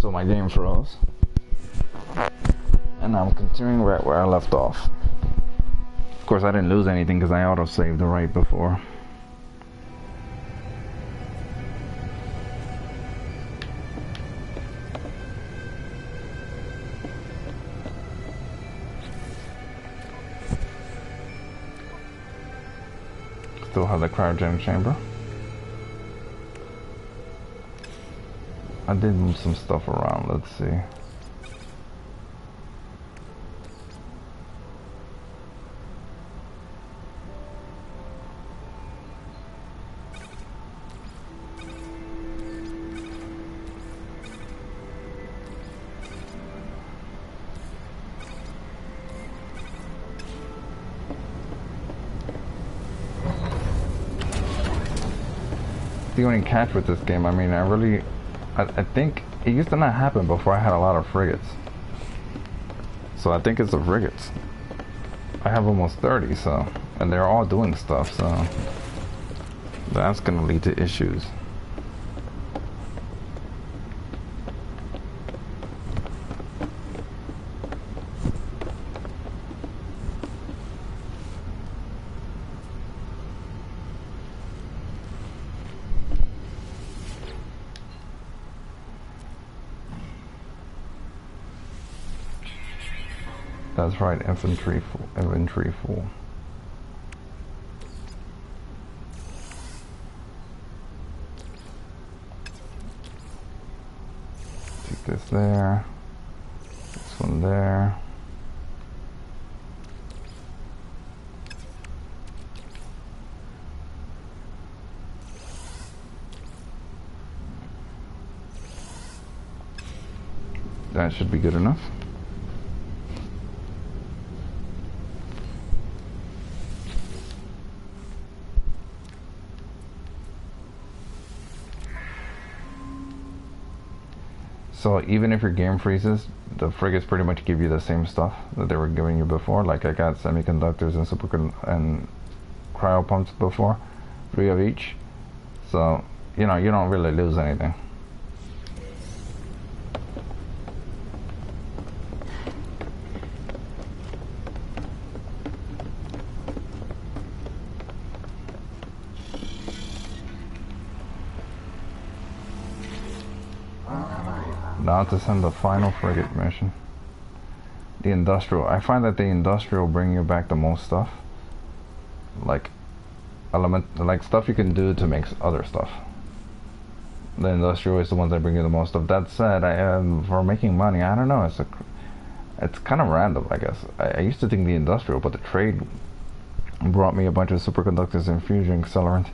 So my game froze. And I'm continuing right where I left off. Of course, I didn't lose anything because I auto-saved right before. Still have the cryogenic chamber. I did move some stuff around, let's see. The only catch with this game, I mean, I think it used to not happen before I had a lot of frigates. So I think it's the frigates. I have almost 30, so, and they're all doing stuff, so that's gonna lead to issues. That's right, infantry full. Take this there. This one there. That should be good enough. So even if your game freezes, the frigates pretty much give you the same stuff that they were giving you before. Like I got semiconductors and and cryo pumps before, 3 of each. So you know you don't really lose anything. Now to send the final frigate mission. The industrial. I find that the industrial bring you back the most stuff. Like stuff you can do to make other stuff. The industrial is the ones that bring you the most stuff. That said, for making money, I don't know. It's kind of random, I guess. I used to think the industrial, but the trade brought me a bunch of superconductors and fusion accelerant,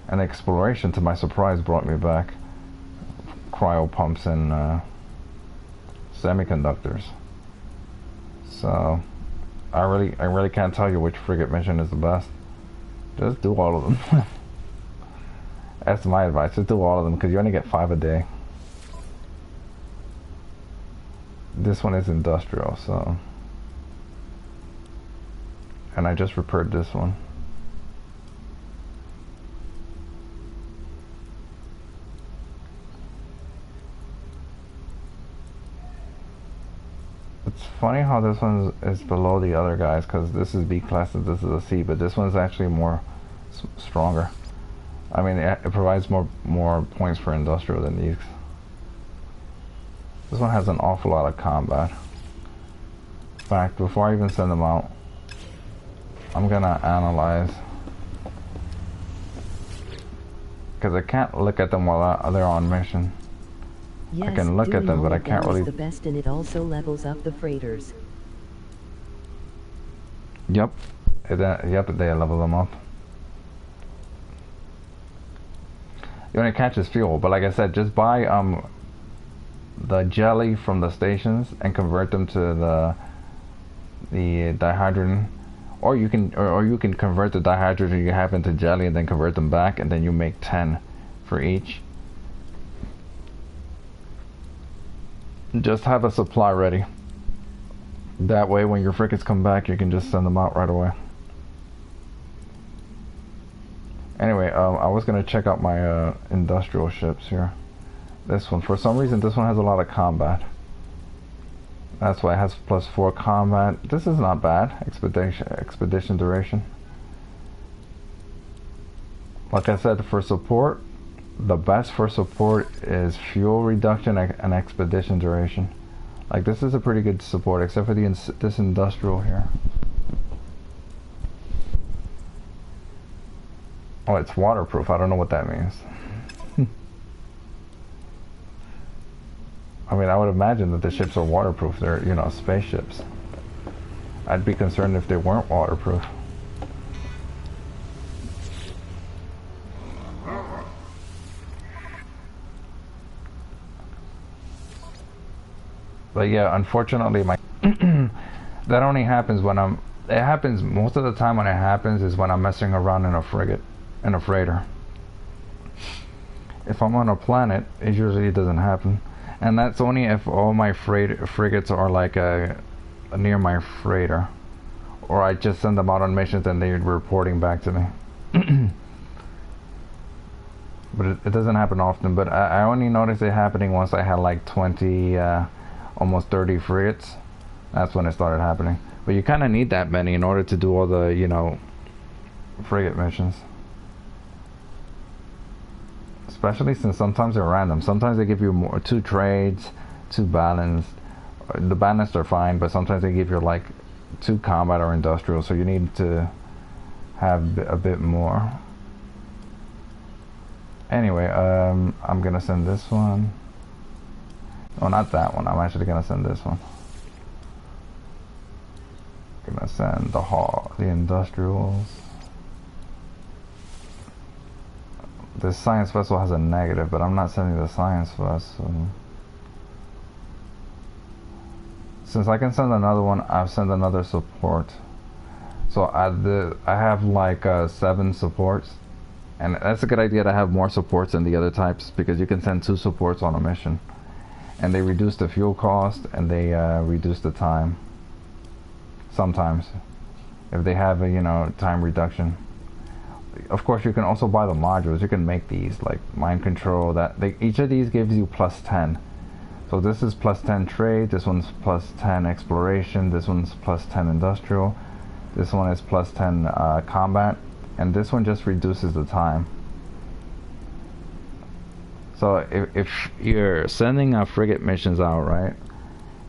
and exploration, to my surprise, brought me back cryo pumps and semiconductors. So I really can't tell you which frigate mission is the best. Just do all of them. That's my advice. Just do all of them because you only get 5 a day. This one is industrial, so, and I just repaired this one. It's funny how this one is below the other guys because this is B class and this is a C, but this one's actually more stronger. I mean, it provides more points for industrial than these. This one has an awful lot of combat. In fact, before I even send them out, I'm gonna analyze, because I can't look at them while they're on mission. Yes, I can look at them, but I can't really. The best, and it also levels up the freighters. Yep, yep, they level them up. You only catch is fuel, but like I said, just buy the jelly from the stations and convert them to the dihydrogen, or you can convert the dihydrogen you have into jelly and then convert them back, and then you make 10 for each. Just have a supply ready. That way when your frigates come back, you can just send them out right away. Anyway, I was gonna check out my industrial ships here. This one, for some reason, this one has a lot of combat. That's why it has +4 combat. This is not bad. Expedition duration. Like I said, for support, the best for support is fuel reduction and expedition duration. Like, this is a pretty good support, except for this industrial here. Oh, it's waterproof. I don't know what that means. I mean, I would imagine that the ships are waterproof. They're, you know, spaceships. I'd be concerned if they weren't waterproof. But yeah, unfortunately, my that only happens when it happens most of the time. When it happens is when I'm messing around in a frigate, in a freighter. If I'm on a planet, it usually doesn't happen. And that's only if all my frigates are like near my freighter, or I just send them out on missions and they're reporting back to me. But it doesn't happen often. But I only noticed it happening once I had like 20, almost 30 frigates. That's when it started happening. But you kind of need that many in order to do all the, you know, frigate missions. Especially since sometimes they're random. Sometimes they give you 2 trades, 2 balanced. The balanced are fine, but sometimes they give you like 2 combat or industrial, so you need to have a bit more. Anyway, I'm gonna send this one. Oh, not that one. I'm actually gonna send this one. Gonna send the industrials. This science vessel has a negative, but I'm not sending the science vessel. Since I can send another one, I'll send another support. So I have like 7 supports, and that's a good idea to have more supports than the other types, because you can send 2 supports on a mission, and they reduce the fuel cost and they reduce the time. Sometimes, if they have a, you know, time reduction. Of course, you can also buy the modules. You can make these like mind control. Each of these gives you +10. So this is +10 trade. This one's +10 exploration. This one's +10 industrial. This one is +10 combat, and this one just reduces the time. So if you're sending frigate missions out, right,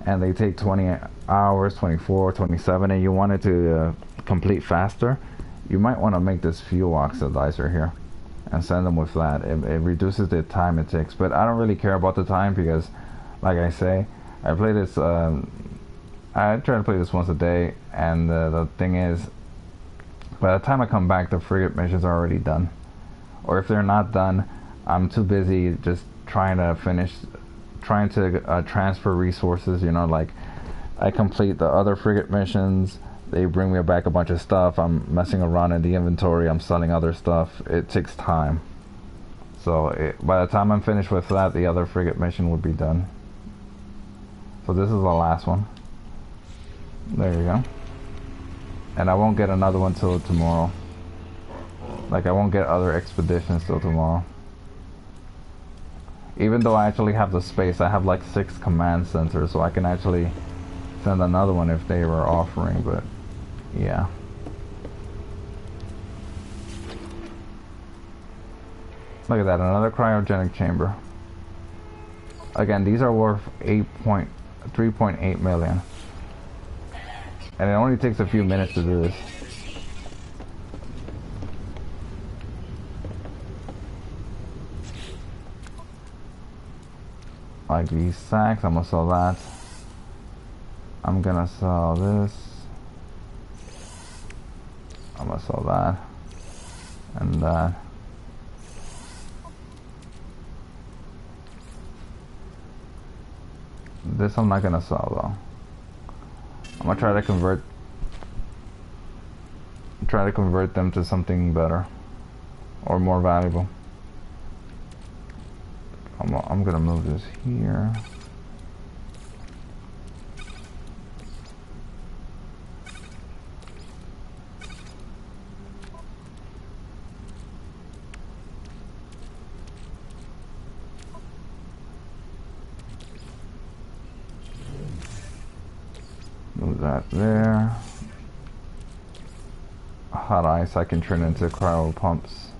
and they take 20 hours, 24, 27, and you want it to complete faster, you might want to make this fuel oxidizer here and send them with that. It reduces the time it takes, but I don't really care about the time because, like I say, I play this, I try to play this once a day, and the thing is, by the time I come back, the frigate missions are already done. Or if they're not done, I'm too busy just trying to transfer resources, you know, like I complete the other frigate missions, they bring me back a bunch of stuff, I'm messing around in the inventory, I'm selling other stuff. It takes time. So by the time I'm finished with that, the other frigate mission would be done. So this is the last one. There you go. And I won't get another one till tomorrow. Like, I won't get other expeditions till tomorrow. Even though I actually have the space, I have like 6 command centers, so I can actually send another one if they were offering, but yeah. Look at that, another cryogenic chamber. Again, these are worth 3.8 million. And it only takes a few minutes to do this. Like these sacks, I'm gonna sell that. I'm gonna sell this. I'm gonna sell that. And that. This I'm not gonna sell though. I'm gonna try to convert them to something better or more valuable. I'm gonna move this here. Put that there. Hot ice I can turn into cryo pumps.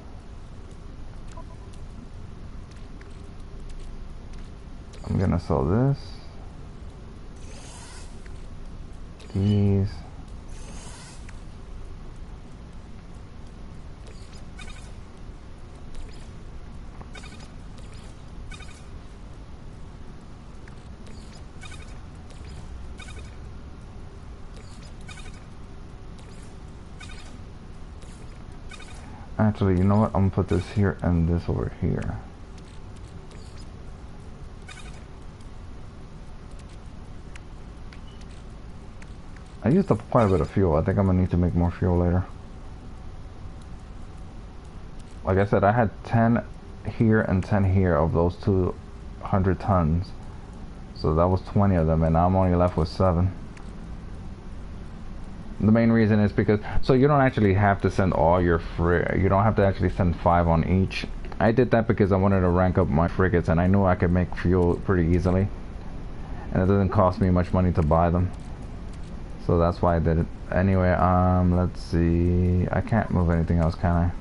I'm gonna sell this. These. Actually, you know what? I'm gonna put this here and this over here. I used up quite a bit of fuel. I think I'm gonna need to make more fuel later. Like I said, I had 10 here and 10 here of those 200 tons. So that was 20 of them, and I'm only left with 7. The main reason is because, so you don't actually have to send all your you don't have to actually send 5 on each. I did that because I wanted to rank up my frigates, and I knew I could make fuel pretty easily. And it doesn't cost me much money to buy them. So that's why I did it. Anyway, let's see. I can't move anything else, can I?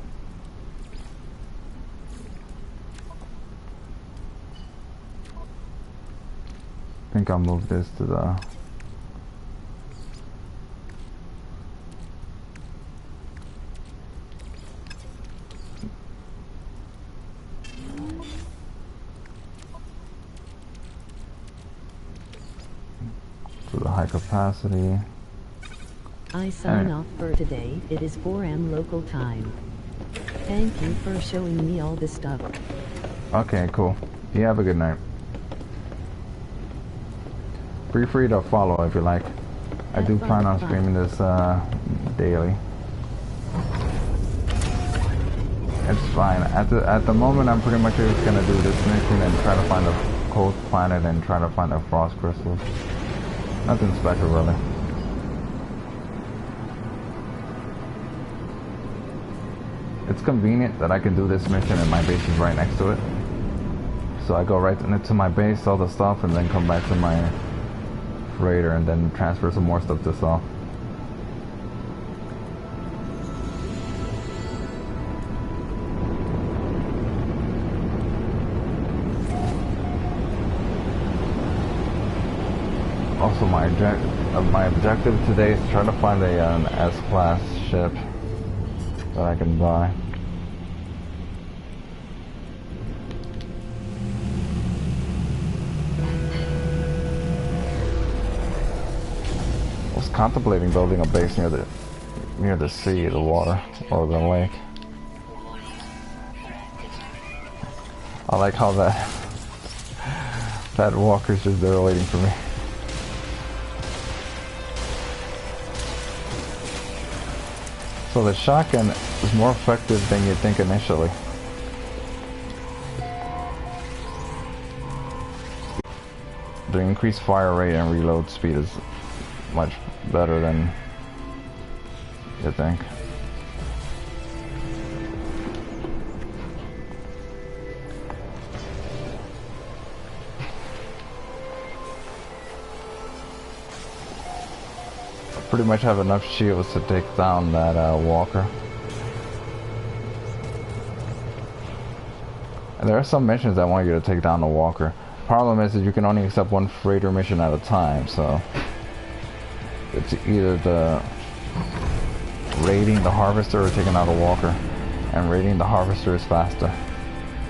I think I'll move this to the... to the high capacity. I sign off for today. It is 4 AM local time. Thank you for showing me all this stuff. Okay, cool. You have a good night. Feel free to follow if you like. I do plan on streaming this daily. It's fine. At the moment, I'm pretty much just gonna do this mission and try to find a cold planet and try to find a frost crystal. Nothing special, really. It's convenient that I can do this mission and my base is right next to it. So I go right into my base, sell the stuff, and then come back to my freighter and then transfer some more stuff to sell. Also, my objective today is to try to find an S-class ship that I can buy. I was contemplating building a base near the sea, the water, or the lake. I like how that walker's just there waiting for me. So the shotgun is more effective than you think initially. The increased fire rate and reload speed is much better than you think. Pretty much have enough shields to take down that walker. And there are some missions that want you to take down the walker. Problem is that you can only accept one freighter mission at a time, so it's either the raiding the harvester or taking out a walker. And raiding the harvester is faster.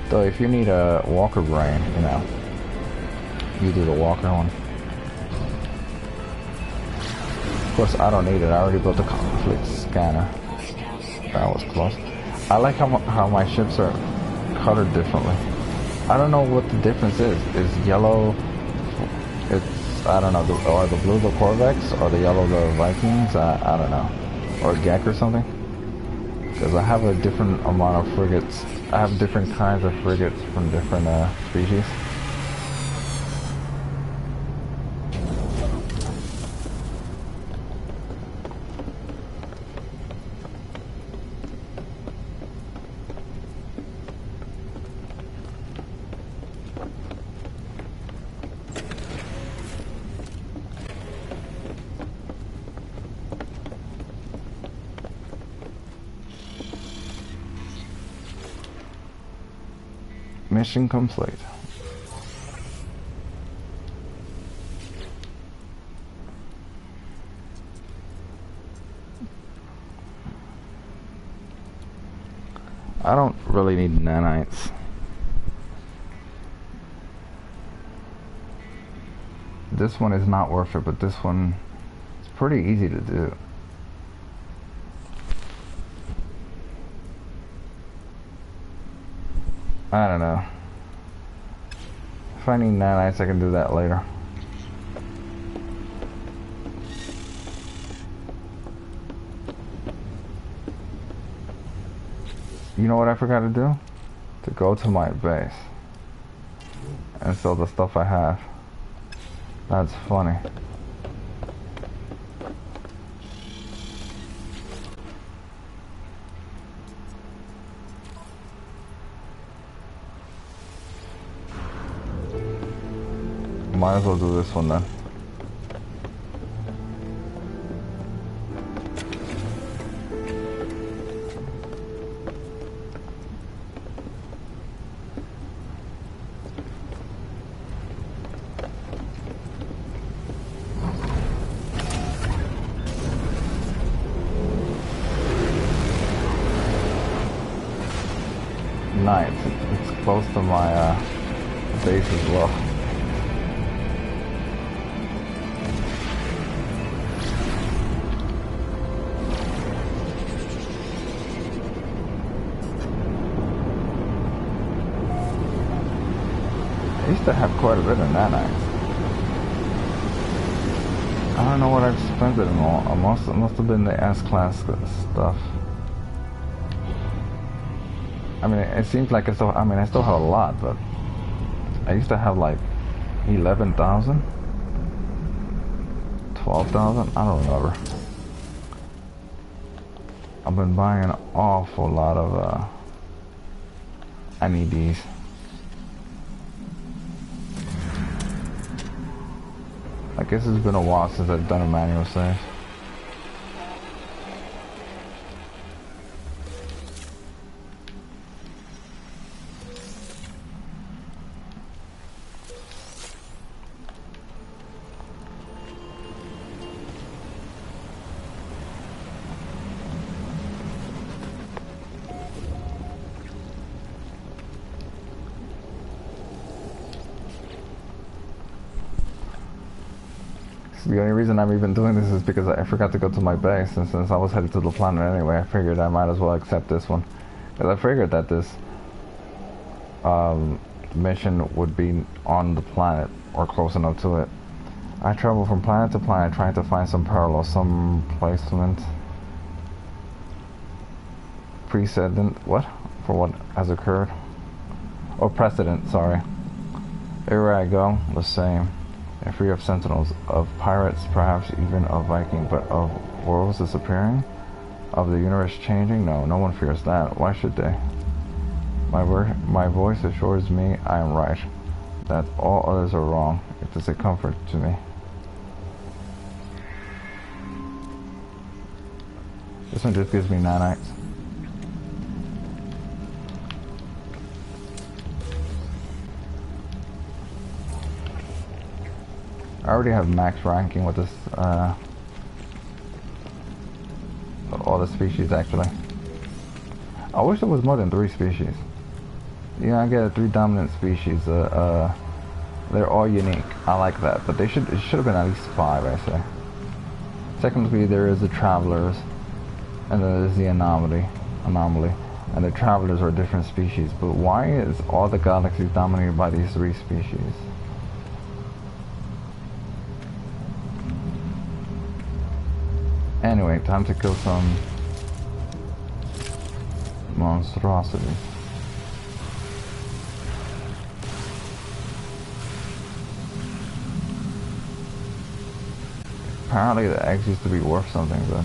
Though if you need a walker brain, you know, you do the walker one. Of course, I don't need it. I already built a conflict scanner. That was close. I like how my ships are colored differently. I don't know what the difference is. Is yellow? It's, I don't know. Are the blue the Corvettes? Or the yellow the Vikings? I don't know. Or Gek or something. Because I have a different amount of frigates. I have different kinds of frigates from different species. Mission complete. I don't really need nanites. This one is not worth it, but this one is pretty easy to do. I don't know. If I need nanites, I can do that later. You know what I forgot to do? To go to my base and sell the stuff I have. That's funny. Might as well do this one then. Nice. It's close to my base as well. I used to have quite a bit of nanites. I don't know what I've spent it on. It must have been the S-class stuff. I mean, it seems like it's still, I mean, I still have a lot, but I used to have like 11,000, 12,000, I don't remember. I've been buying an awful lot of NEDs. I guess it's been a while since I've done a manual save. The only reason I'm even doing this is because I forgot to go to my base, and since I was headed to the planet anyway, I figured I might as well accept this one. Because I figured that this mission would be on the planet, or close enough to it. I travel from planet to planet trying to find some parallel, some placement. Precedent, what? For what has occurred? Or precedent, sorry. Everywhere I go, the same. And free of sentinels, of pirates, perhaps even of Viking, but of worlds disappearing? Of the universe changing? No, no one fears that. Why should they? My voice assures me I am right, that all others are wrong. It is a comfort to me. This one just gives me nanites. I already have max ranking with this, all the species actually. I wish there was more than 3 species. Yeah, I get 3 dominant species. They're all unique. I like that, but it should have been at least 5, I say. Technically, there is the travelers, and then there's the anomaly, and the travelers are different species. But why is all the galaxies dominated by these 3 species? Anyway, time to kill some monstrosities. Apparently the eggs used to be worth something, but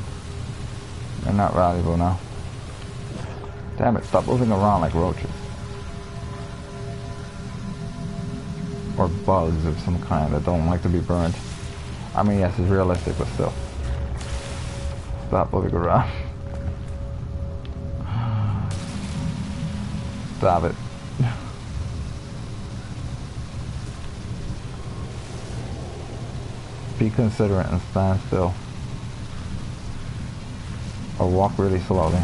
they're not valuable now. Damn it, stop moving around like roaches. Or bugs of some kind that don't like to be burned. I mean, yes, it's realistic, but still. Stop moving around. Stop it. be considerate and stand still. Or walk really slowly.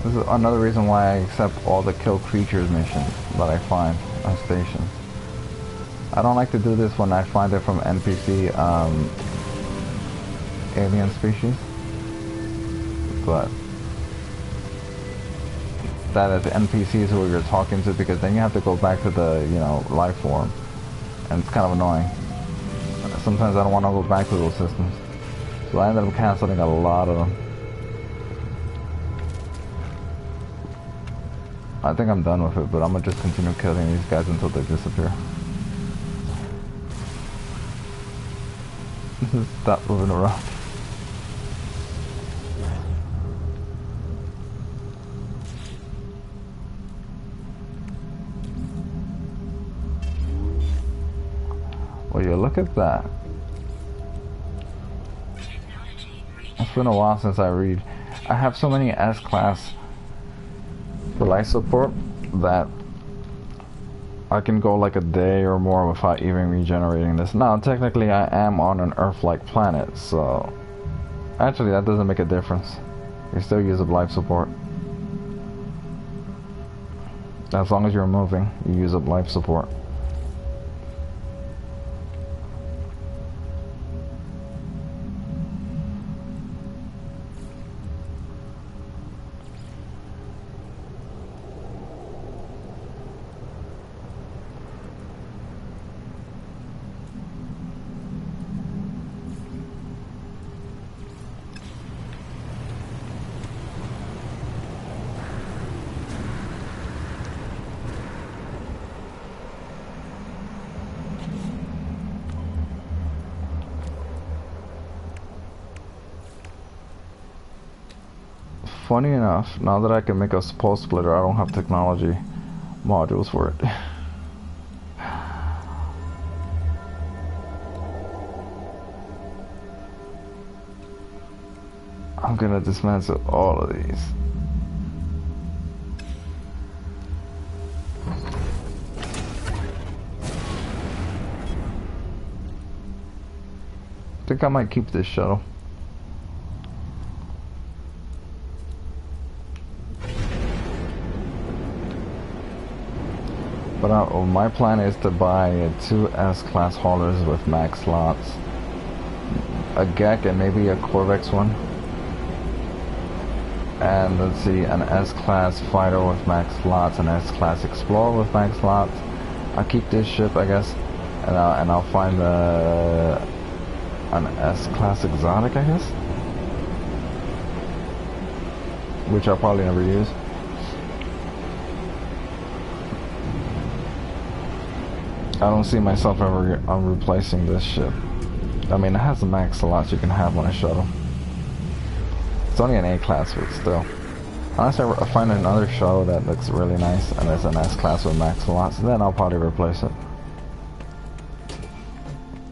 This is another reason why I accept all the kill creatures missions that I find on stations. I don't like to do this when I find it from NPC alien species, but that is NPCs who you're talking to, because then you have to go back to the, you know, life form, and it's kind of annoying. Sometimes I don't want to go back to those systems, so I ended up canceling a lot of them. I think I'm done with it, but I'm gonna just continue killing these guys until they disappear. Stop moving around. Well, you look at that. It's been a while since I read. I have so many S-class for life support that I can go like a day or more without even regenerating this. Now, technically I am on an Earth-like planet, so actually that doesn't make a difference. You still use up life support. As long as you're moving, you use up life support. Funny enough, now that I can make a pulse splitter, I don't have technology modules for it. I'm gonna dismantle all of these. I think I might keep this shuttle. But my plan is to buy 2 S-class haulers with max slots, a GEC and maybe a Corvex one, and let's see, an S-class fighter with max slots, an S-class explorer with max slots. I'll keep this ship, I guess, and I'll find an S-class exotic, I guess, which I'll probably never use. I don't see myself ever replacing this ship. I mean, it has the max slots you can have on a shuttle. It's only an A-class, but still. Unless I find another shuttle that looks really nice and it's an S-class with max slots, then I'll probably replace it.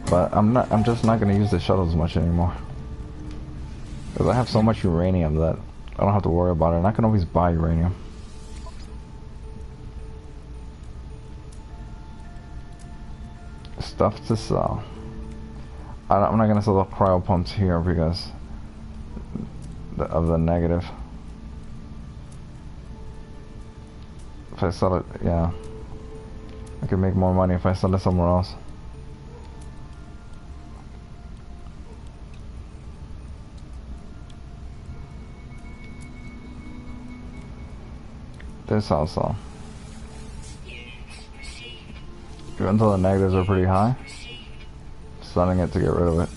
But I'm just not gonna use the shuttles much anymore, because I have so much uranium that I don't have to worry about it, and I can always buy uranium. Stuff to sell. I'm not gonna sell the cryo pumps here because of the negative. If I sell it, yeah, I can make more money if I sell it somewhere else. This also. Even though the negatives are pretty high, selling it to get rid of it.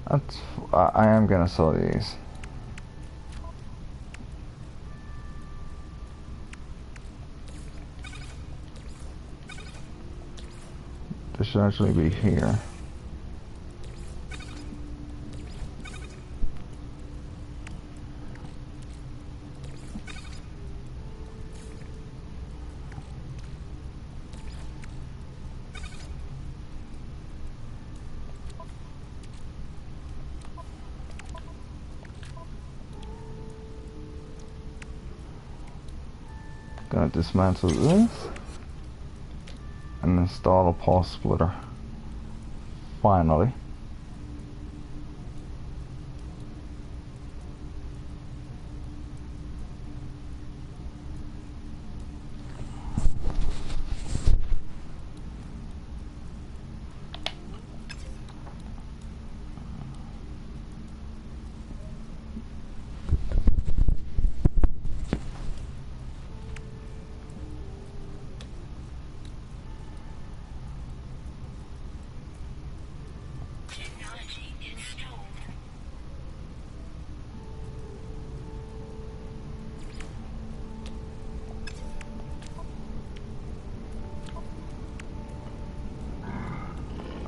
That's, I am gonna sell these. This should actually be here. Gonna dismantle this and install a pulse splitter. Finally.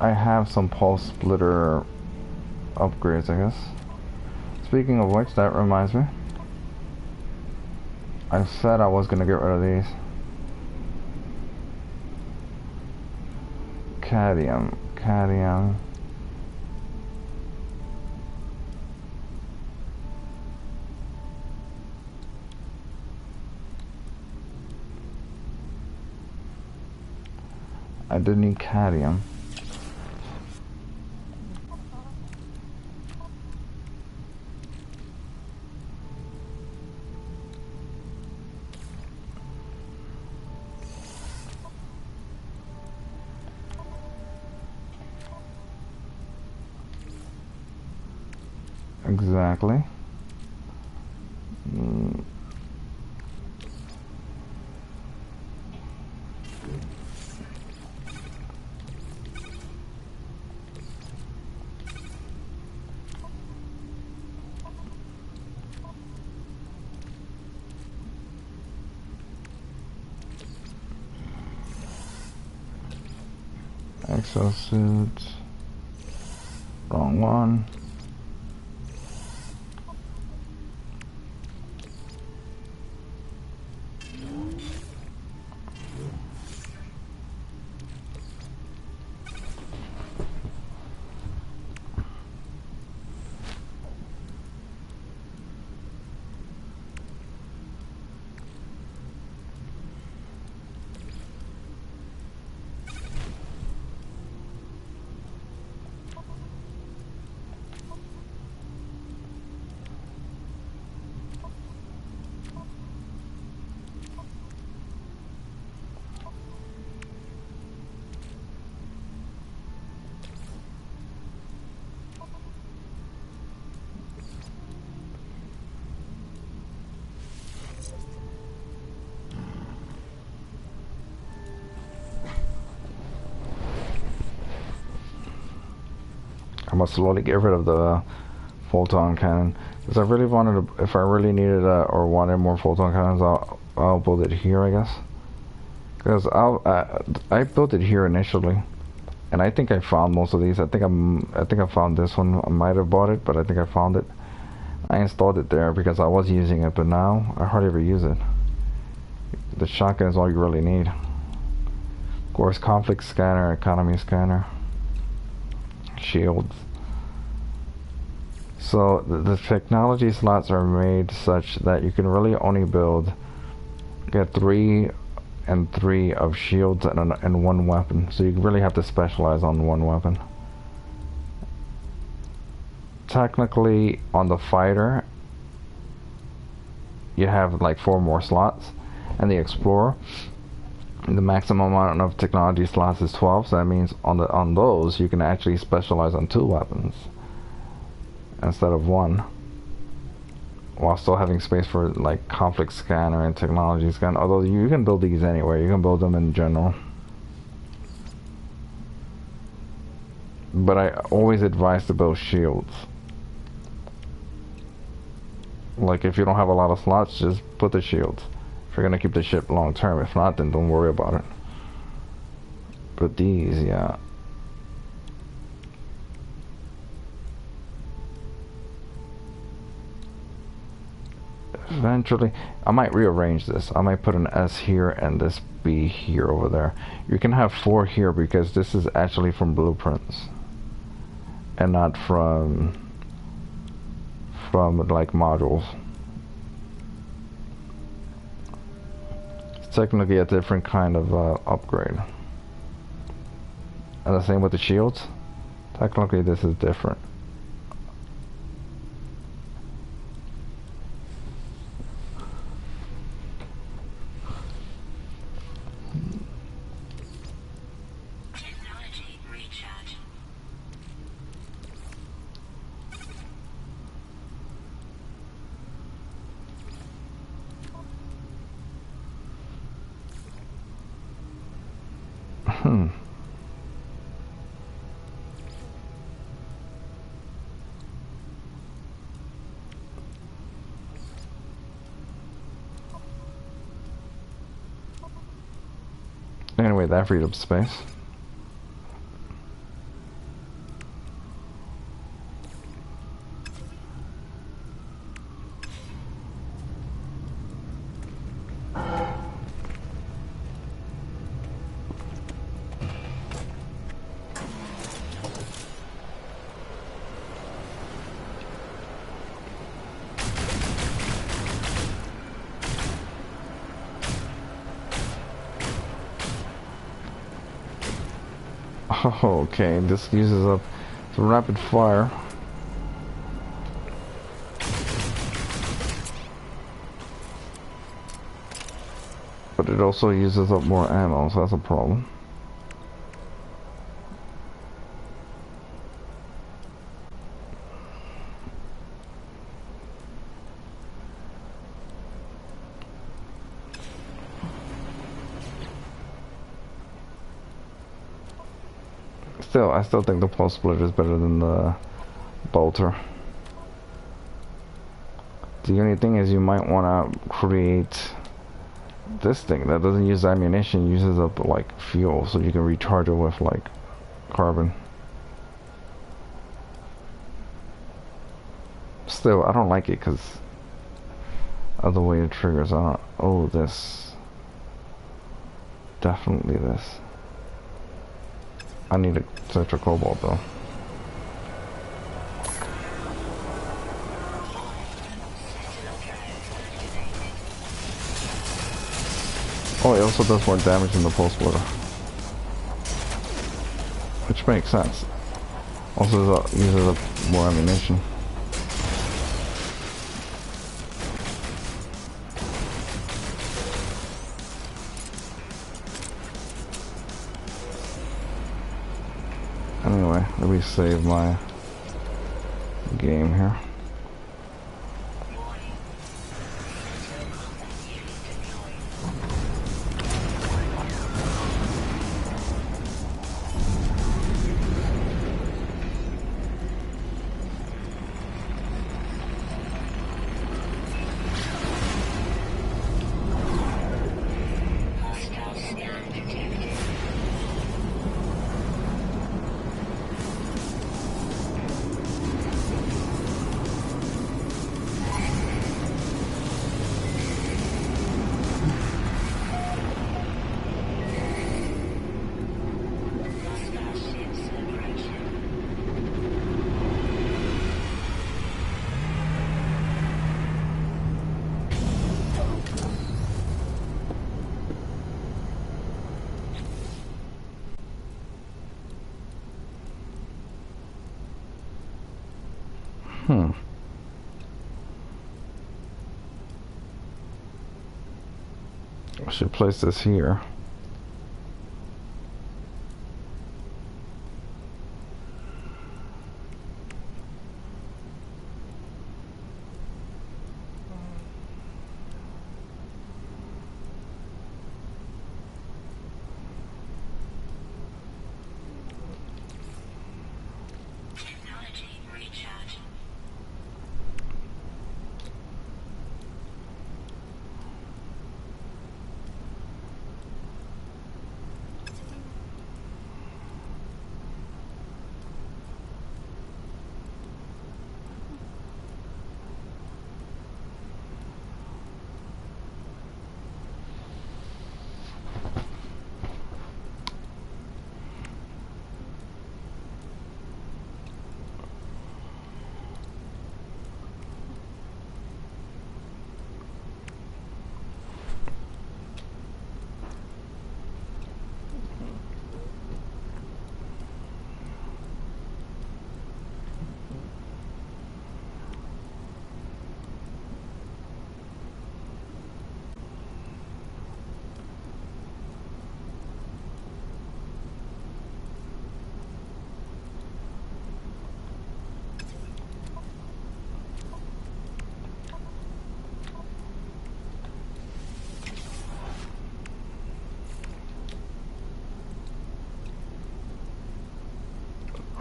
I have some pulse splitter upgrades, I guess. Speaking of which, that reminds me. I said I was gonna get rid of these. Cadmium. I did need cadmium. Exactly. Exosuit. Wrong one. I must slowly get rid of the photon cannon because I really wanted to. If I really needed or wanted more photon cannons, I'll build it here, I guess. Because I built it here initially, and I think I found most of these. I think I found this one. I might have bought it, but I think I found it. I installed it there because I was using it, but now I hardly ever use it. The shotgun is all you really need. Of course, conflict scanner, economy scanner, shields. So the technology slots are made such that you can really only get 3 and 3 of shields and 1 weapon. So you really have to specialize on 1 weapon. Technically, on the fighter, you have like 4 more slots, and the explorer, the maximum amount of technology slots is 12. So that means on those you can actually specialize on 2 weapons instead of 1, while still having space for like conflict scanner and technology scan. Although you can build these anywhere, you can build them in general. But I always advise to build shields. Like if you don't have a lot of slots, just put the shields. If you're gonna keep the ship long term, if not, then don't worry about it. But these, yeah. Eventually, I might rearrange this. I might put an S here and this B here over there. You can have 4 here because this is actually from blueprints and not from like modules. It's technically a different kind of upgrade. And the same with the shields. Technically, this is different. Anyway, that freed up space. Okay, this uses up the rapid fire. But it also uses up more ammo, so that's a problem. Still, I still think the pulse splitter is better than the bolter. The only thing is you might want to create this thing that doesn't use ammunition, uses up like fuel, so you can recharge it with like carbon. Still, I don't like it because of the way it triggers on. Oh, this. Definitely this. I need a Tetra Cobalt though. Oh, it also does more damage than the pulse splitter, which makes sense. Also uses up more ammunition. Anyway, let me save my game here. I should place this here.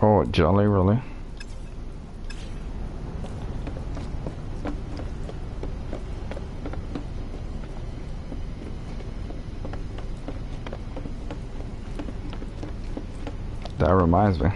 Oh, jelly, really? That reminds me.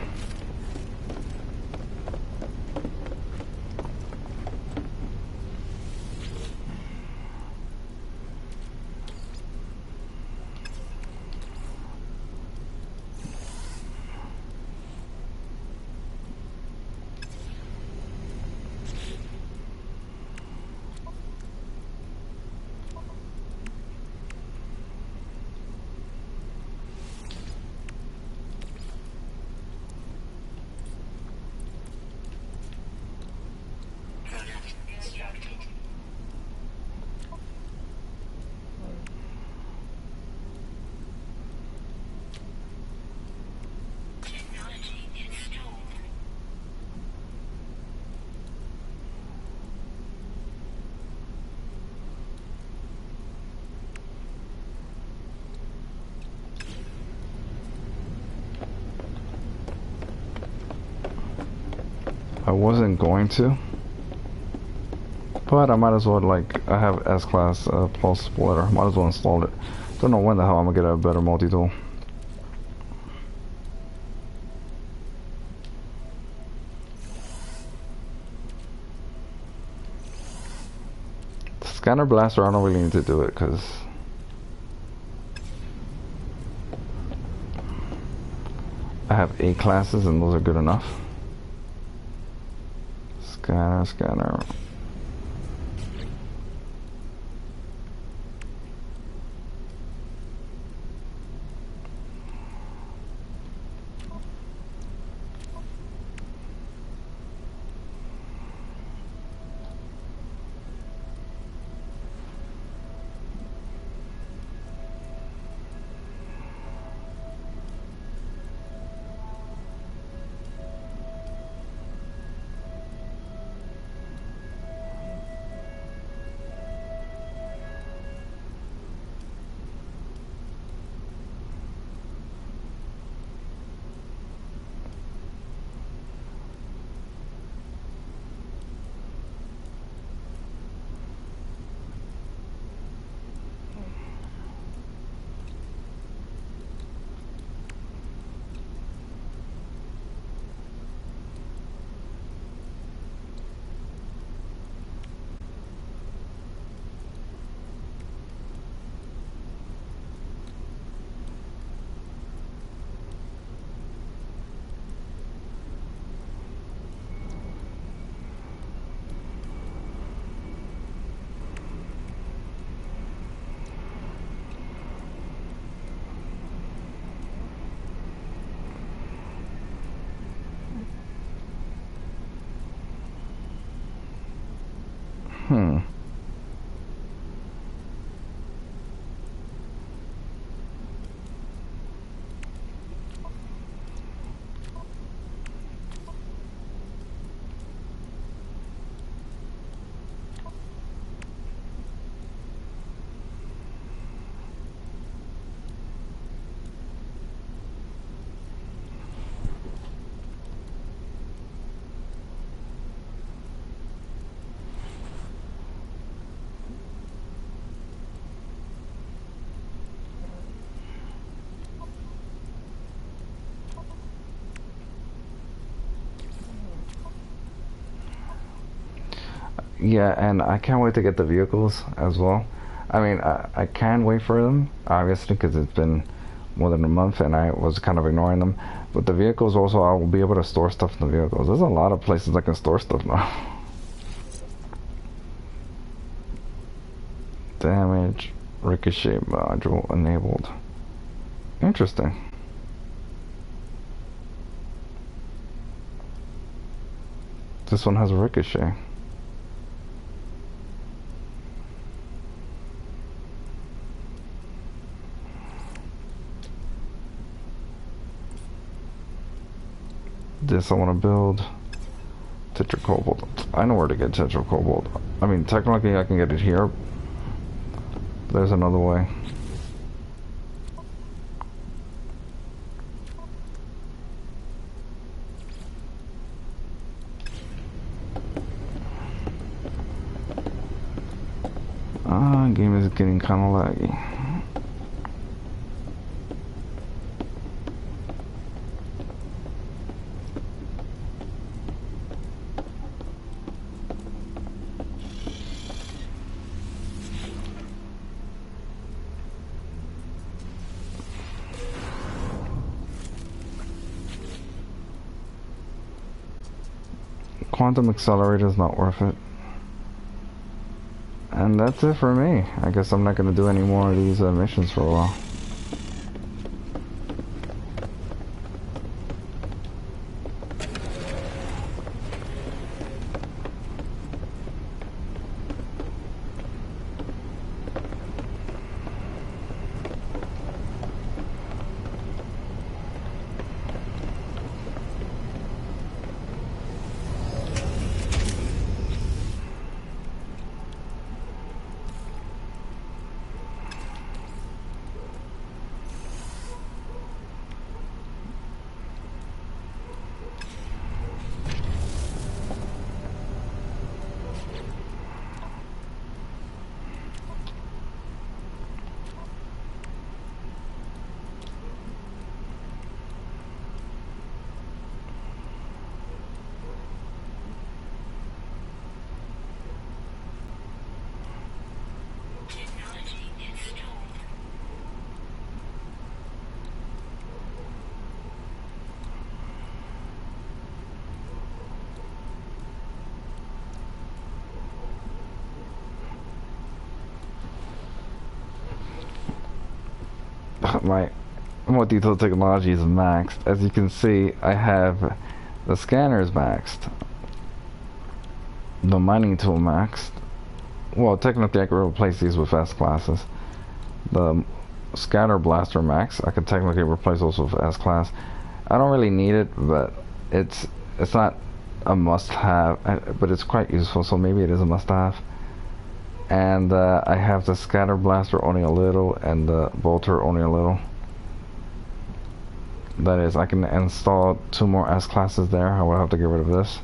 I wasn't going to, but I might as well, like, I have S-Class Pulse Splitter. Might as well install it. Don't know when the hell I'm gonna get a better multi-tool. Scanner Blaster, I don't really need to do it because I have 8 classes and those are good enough. Scanner. Yeah, and I can't wait to get the vehicles as well. I mean, I can wait for them, obviously, because it's been more than a month and I was kind of ignoring them. But the vehicles also, I will be able to store stuff in the vehicles. There's a lot of places I can store stuff now. Damage, ricochet module enabled. Interesting. This one has a ricochet. This I want to build. Tetracobalt. I know where to get Tetracobalt. I mean, technically I can get it here. There's another way. Game is getting kind of laggy. Quantum Accelerator is not worth it. And that's it for me. I guess I'm not going to do any more of these missions for a while. My multi-tool technology is maxed. As you can see, I have the scanners maxed, the mining tool maxed. Well, technically I could replace these with S classes. The scatter blaster max, I could technically replace those with S class. I don't really need it, but it's not a must-have, but it's quite useful, so maybe it is a must-have. And I have the scatter blaster only a little and the bolter only a little. That is, I can install 2 more S classes there. I will have to get rid of this.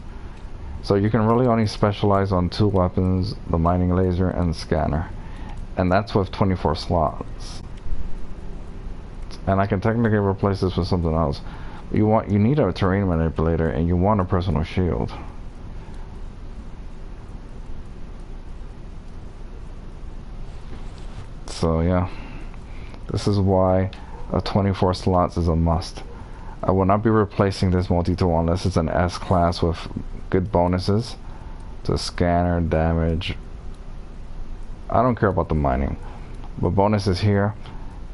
So you can really only specialize on 2 weapons, the mining laser and the scanner. And that's with 24 slots. And I can technically replace this with something else. You need a terrain manipulator and you want a personal shield. So yeah, this is why a 24 slots is a must. I will not be replacing this multi-tool unless it's an S class with good bonuses to scanner, damage. I don't care about the mining, but bonuses here,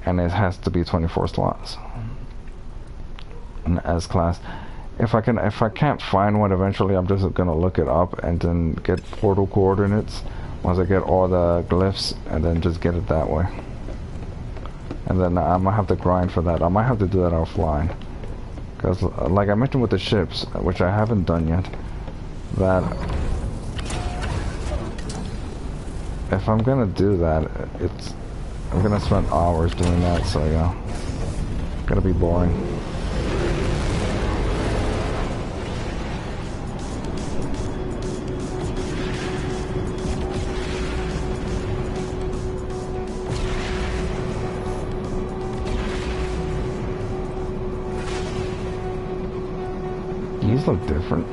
and it has to be 24 slots. An S class. If I can't find one eventually, I'm just gonna look it up and then get portal coordinates once I get all the glyphs, and then just get it that way. And then I might have to grind for that. I might have to do that offline, because like I mentioned with the ships, which I haven't done yet, that if I'm gonna do that, I'm gonna spend hours doing that. So yeah, it's gonna be boring. These look different.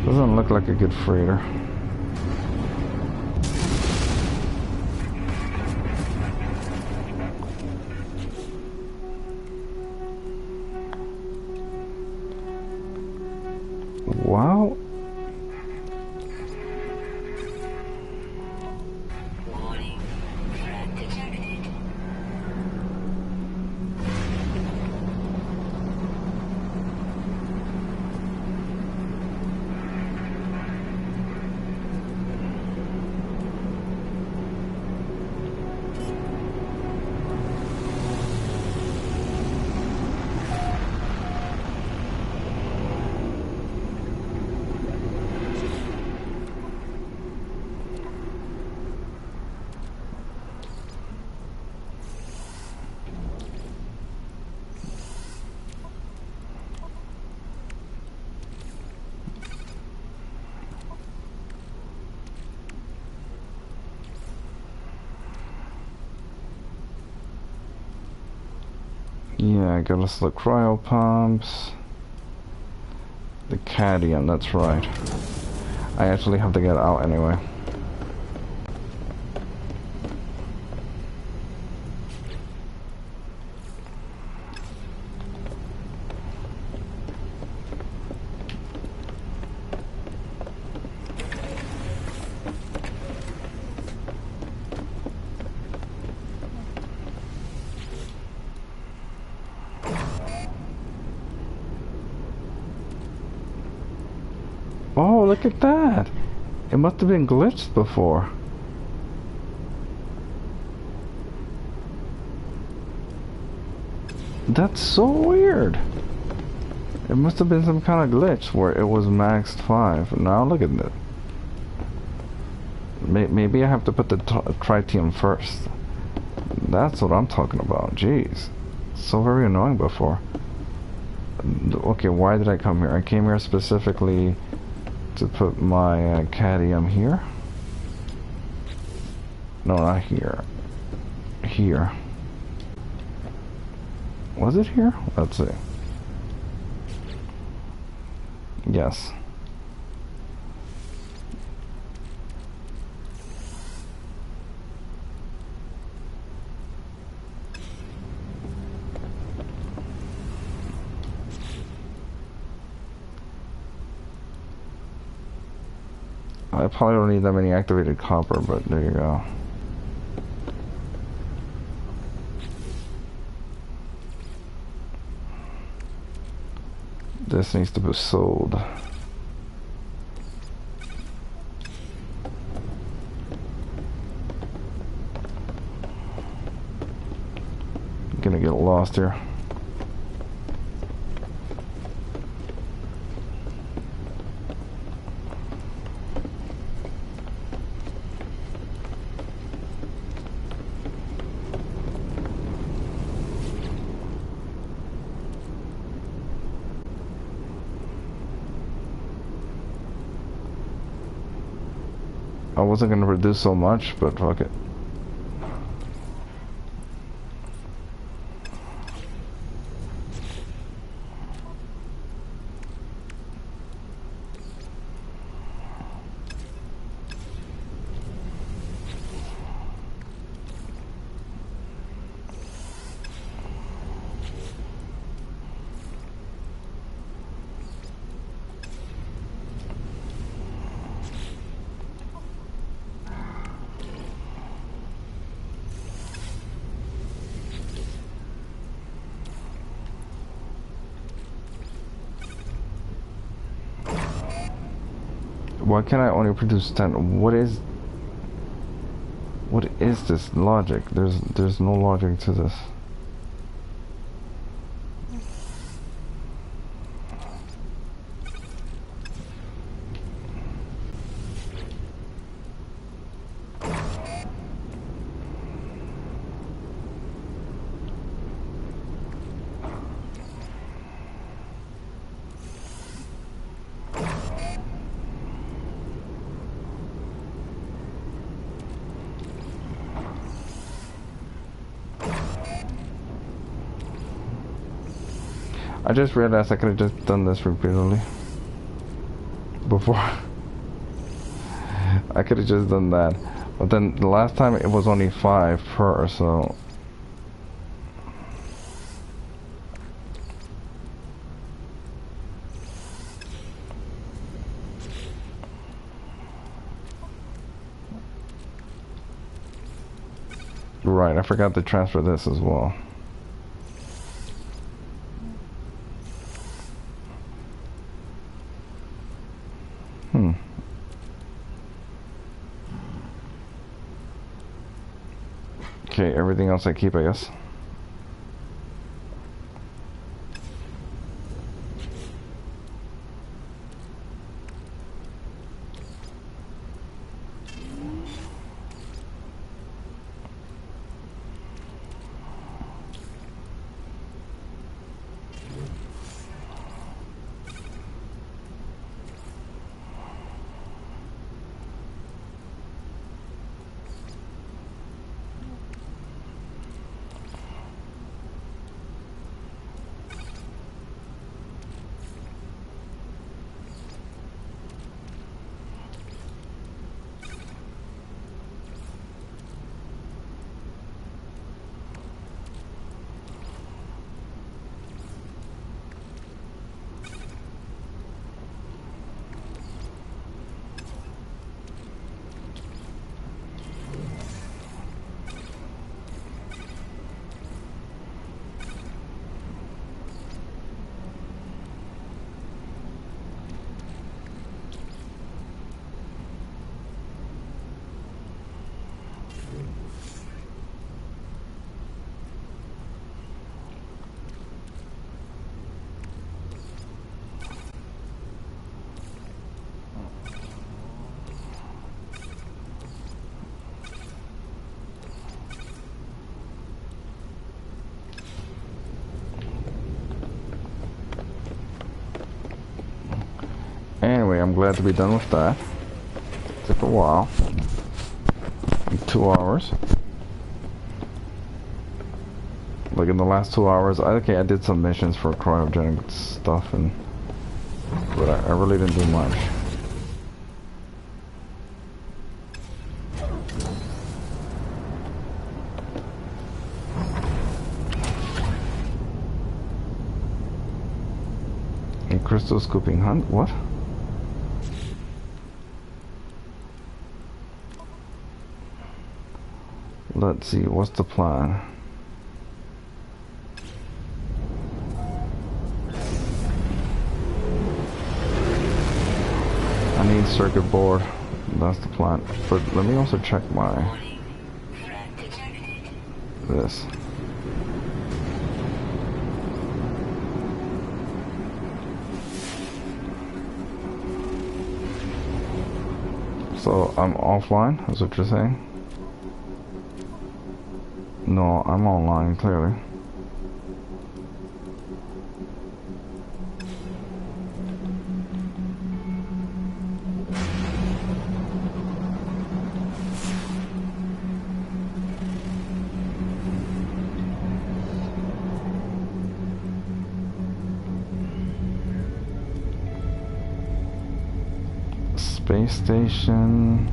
Doesn't look like a good freighter. Wow. Yeah, I gotta select cryo pumps. The cadmium, that's right. I actually have to get out anyway. Oh, look at that! It must have been glitched before. That's so weird. It must have been some kind of glitch where it was maxed 5. Now look at it. Maybe I have to put the tritium first. That's what I'm talking about. Jeez. So very annoying before. Okay, why did I come here? I came here specifically to put my cadmium here. No, not here. Here. Was it here? Let's see. Yes. I probably don't need that many activated copper, but there you go. This needs to be sold. I'm gonna get lost here. I wasn't gonna reduce so much, but fuck it. Why can I only produce 10? What is this logic? There's no logic to this. I just realized I could have just done this repeatedly. Before. I could have just done that. But then the last time it was only 5 per, so... Right, I forgot to transfer this as well. Okay, everything else I keep, I guess. anyway, I'm glad to be done with that. Took a while. 2 hours. Like in the last 2 hours, I did some missions for cryogenic stuff, but I really didn't do much. A crystal scooping hunt? What? Let's see, what's the plan? I need circuit board. That's the plan. But let me also check this. So I'm offline, is what you're saying? No, I'm online, clearly. Space station.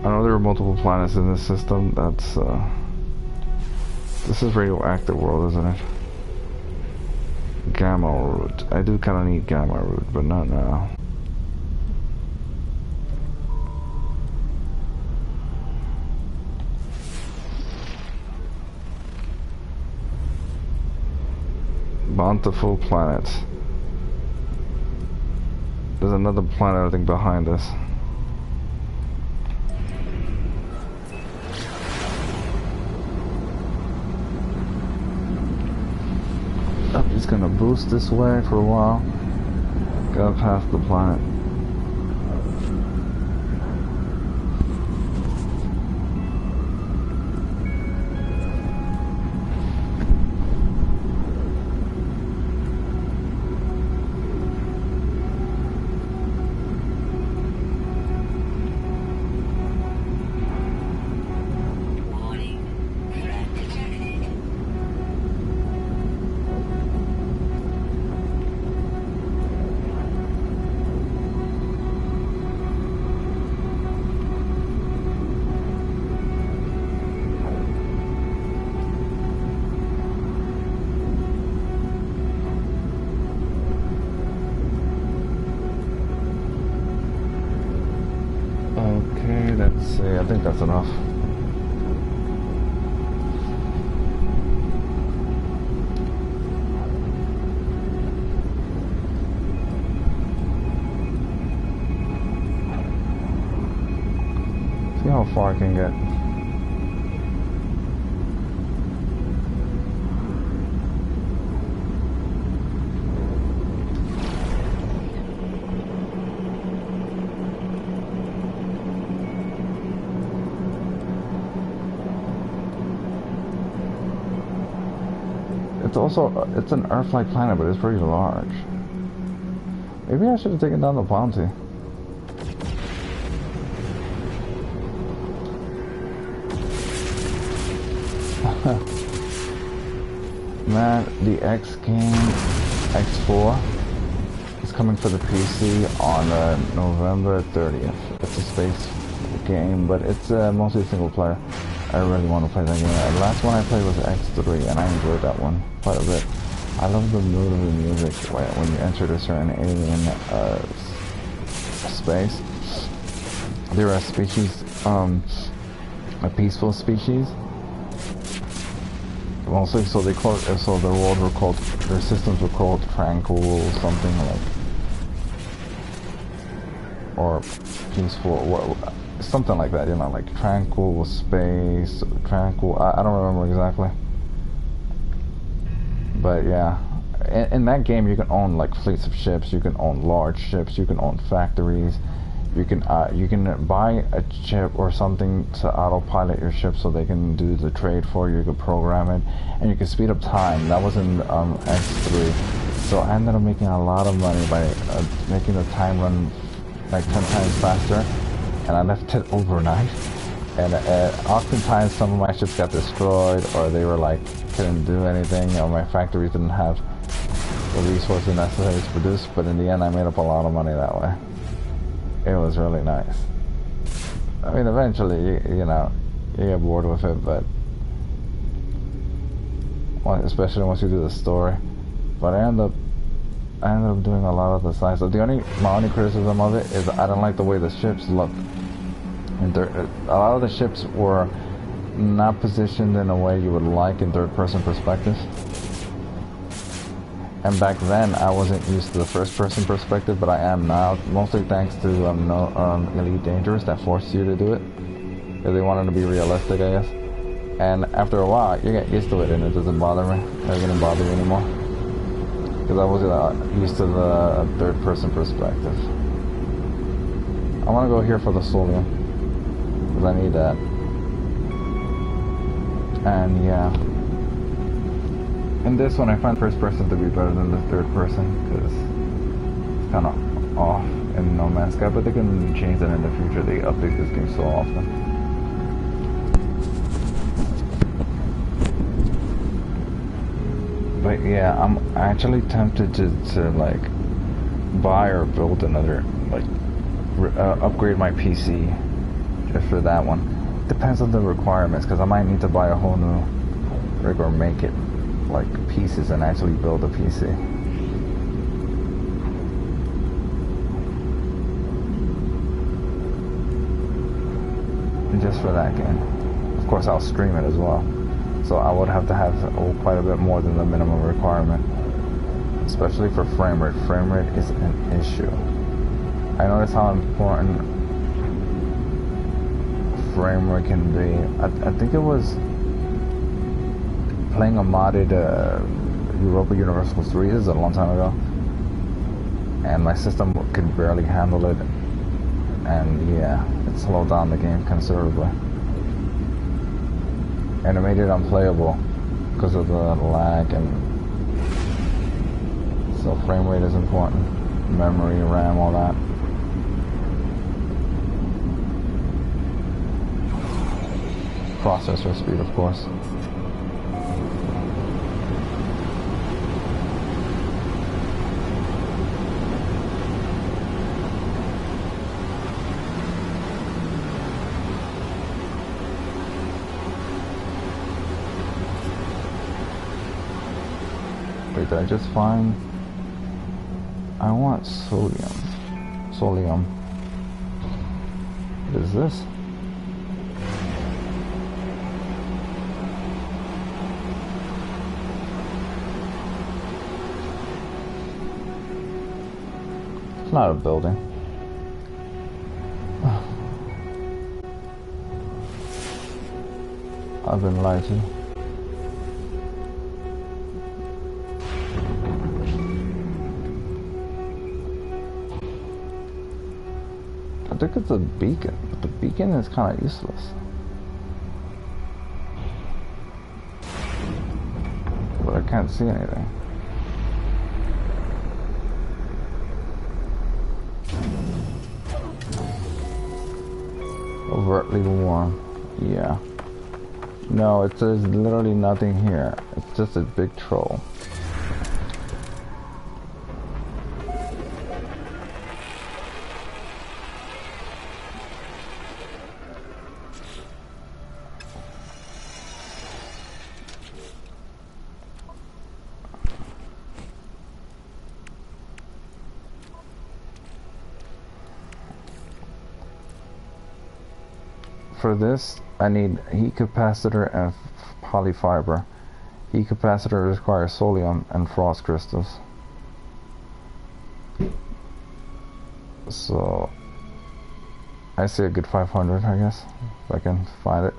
I know there are multiple planets in this system. This is radioactive world, isn't it? Gamma root. I do kind of need gamma root, but not now. Bountiful planet. There's another planet, I think, behind us. It's gonna boost this way for a while. Gotta pass the planet. Okay, let's see. I think that's enough. See how far I can get. It's an Earth-like planet, but it's pretty large. Maybe I should have taken down the bounty. Man, the X game, X4, is coming for the PC on November 30th. It's a space game, but it's mostly single player. I really want to play that game. The last one I played was X3, and I enjoyed that one quite a bit. I love the mood of the music when you enter a certain alien space. They're a species, a peaceful species. Mostly, so they call it, so their world were called, their systems were called tranquil, something like, or peaceful, something like that, you know, like tranquil space, tranquil, I don't remember exactly. But yeah, in that game you can own like fleets of ships, you can own large ships, you can own factories, you can buy a chip or something to autopilot your ship so they can do the trade for you. You can program it, and you can speed up time. That was in X3. So I ended up making a lot of money by making the time run like 10 times faster, and I left it overnight. And oftentimes some of my ships got destroyed, or they were like couldn't do anything, or my factories didn't have the resources necessary to produce. But in the end, I made up a lot of money that way. It was really nice. I mean, eventually, you know, you get bored with it, but especially once you do the story. But I ended up doing a lot of the side stuff. My only criticism of it is I don't like the way the ships look. And a lot of the ships were not positioned in a way you would like in third-person perspective. And back then, I wasn't used to the first-person perspective, but I am now, mostly thanks to Elite Dangerous that forced you to do it. Because they wanted to be realistic, I guess. And after a while, you get used to it, and it doesn't bother me. It doesn't bother me anymore. Because I wasn't used to the third-person perspective. I want to go here for the Solium. Because I need that. And yeah. In this one, I find first person to be better than the third person, because it's kind of off in No Man's Sky, but they can change that in the future. They update this game so often. But yeah, I'm actually tempted to like buy or build another, like upgrade my PC just for that one. Depends on the requirements, because I might need to buy a whole new rig or make it like pieces and actually build a PC. Just for that game. Of course, I'll stream it as well. So I would have to have quite a bit more than the minimum requirement. Especially for frame rate. Frame rate is an issue. I notice how important frame rate can be. I think it was playing a modded Europa Universal 3. This is a long time ago, and my system could barely handle it, and yeah, it slowed down the game considerably, and it made it unplayable because of the lag. And so frame rate is important, memory, RAM, all that. Processor speed, of course. Wait, did I just find? I want sodium. Solium. What is this? It's not a building. I've been lied to. I think it's a beacon, but the beacon is kind of useless. But I can't see anything. Overtly warm. Yeah. No, there's literally nothing here. It's just a big troll. for this, I need heat capacitor and polyfiber. Heat capacitor requires solium and frost crystals. So I say a good 500, I guess, if I can find it.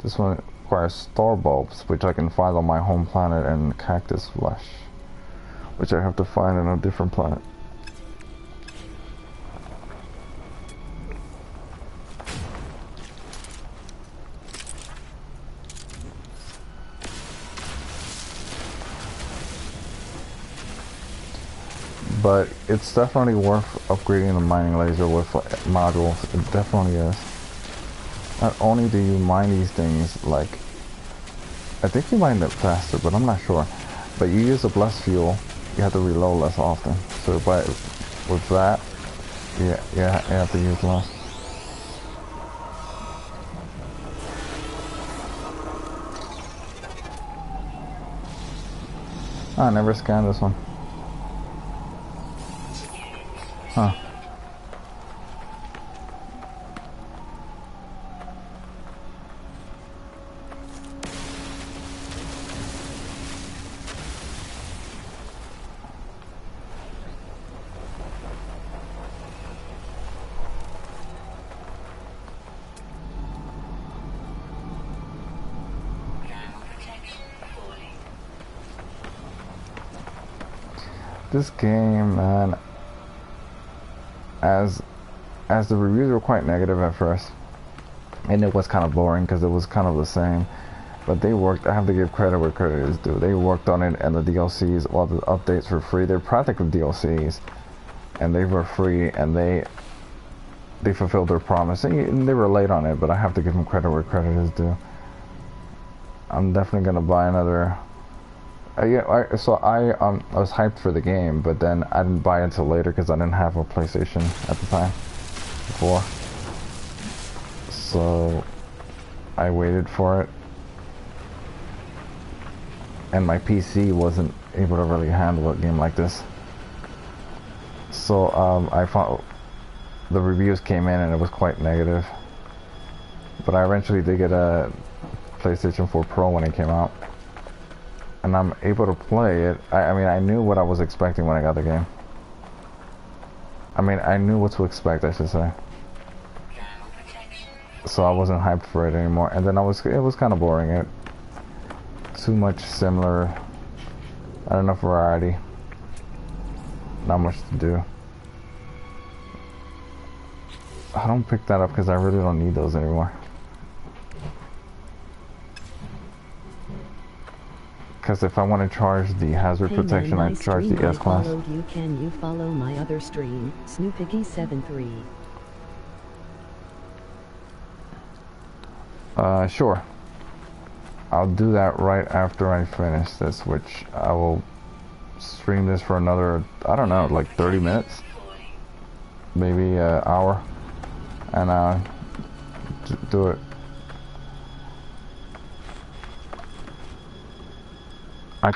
This one requires star bulbs, which I can find on my home planet, and cactus flesh, which I have to find on a different planet. But it's definitely worth upgrading the mining laser with modules. It definitely is. Not only do you mine these things, like, I think you mine it faster, but I'm not sure. But you use up less fuel, you have to reload less often. So with that, yeah, you have to use less. I never scanned this one. Huh. This game, man, as the reviews were quite negative at first, and it was kind of boring because it was kind of the same, but they worked. I have to give credit where credit is due. They worked on it, and the DLCs, all the updates were free. They're practically DLCs, and they were free, and they fulfilled their promise. And they were late on it, but I have to give them credit where credit is due. I'm definitely gonna buy another. So I was hyped for the game, but then I didn't buy it until later because I didn't have a PlayStation at the time before. So I waited for it, and my PC wasn't able to really handle a game like this. So I found the reviews came in and it was quite negative. But I eventually did get a PlayStation 4 Pro when it came out. And I'm able to play it. I mean, I knew what I was expecting when I got the game. I mean, I knew what to expect, I should say. So I wasn't hyped for it anymore. And then it was kind of boring. Too much similar. Not enough variety. Not much to do. I don't pick that up because I really don't need those anymore. Because if I want to charge the hazard protection, I charge the S class. Can you follow my other stream, Snoopiggy73? Sure. I'll do that right after I finish this, which I will stream this for another, I don't know, like 30 minutes, maybe an hour, and do it. I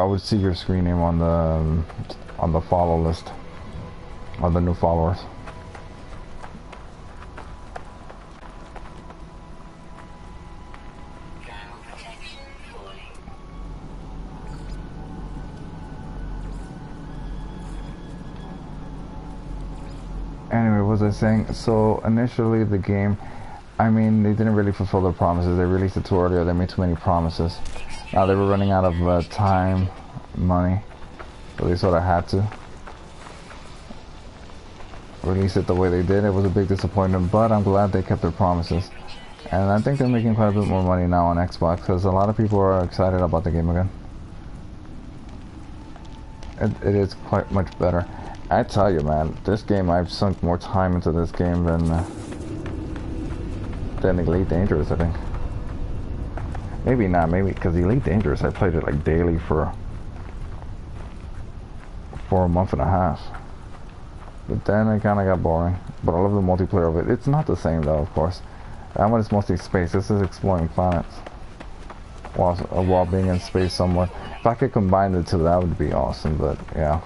would see your screen name on the follow list of the new followers. Anyway, what was I saying? So initially the game, I mean, they didn't really fulfill their promises. They released it too early, or they made too many promises. Now they were running out of time, money, so they sort of had to release it the way they did. It was a big disappointment, but I'm glad they kept their promises. And I think they're making quite a bit more money now on Xbox, because a lot of people are excited about the game again. It is quite much better. I tell you, man, this game, I've sunk more time into this game than Elite Dangerous, I think. Maybe not, maybe because Elite Dangerous, I played it like daily for a month and a half. But then it kind of got boring. But I love the multiplayer of it. It's not the same though, of course. That one is mostly space. This is exploring planets while being in space somewhere. If I could combine the two, that would be awesome. But yeah.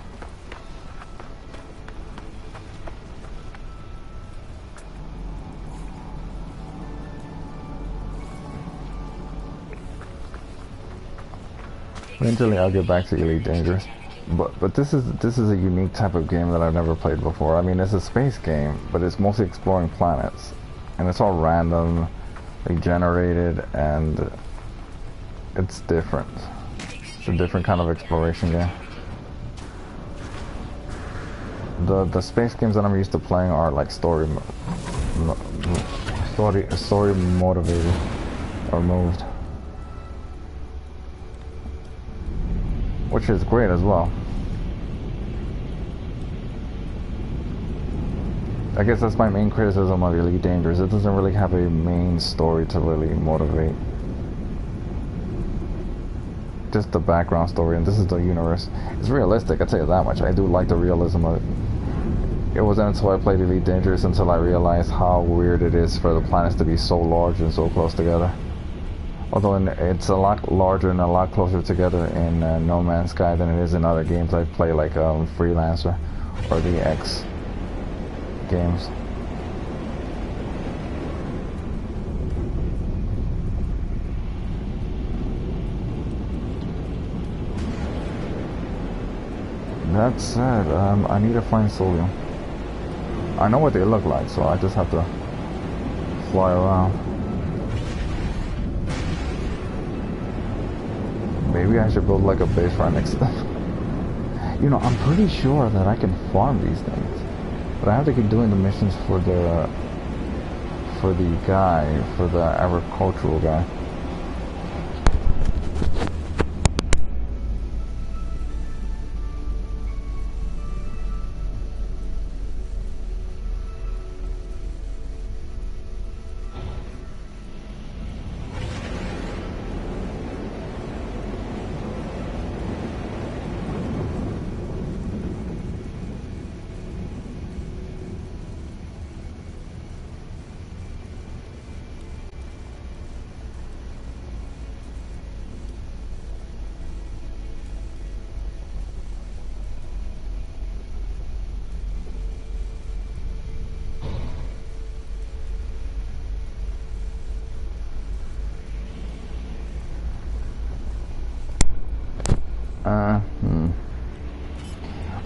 Eventually, I'll get back to Elite Dangerous. But this is a unique type of game that I've never played before. I mean, it's a space game, but it's mostly exploring planets, and it's all random, like generated, and it's different. It's a different kind of exploration game. The space games that I'm used to playing are like story motivated or moved, which is great as well. I guess that's my main criticism of Elite Dangerous. It doesn't really have a main story to really motivate. Just the background story, and this is the universe. It's realistic, I'll tell you that much. I do like the realism of it. It wasn't until I played Elite Dangerous until I realized how weird it is for the planets to be so large and so close together. Although it's a lot larger and a lot closer together in No Man's Sky than it is in other games I play, like Freelancer or the X games. That said, I need to find Solium. I know what they look like, so I just have to fly around. Maybe I should build like a base right next to them. You know, I'm pretty sure that I can farm these things, but I have to keep doing the missions for the agricultural guy.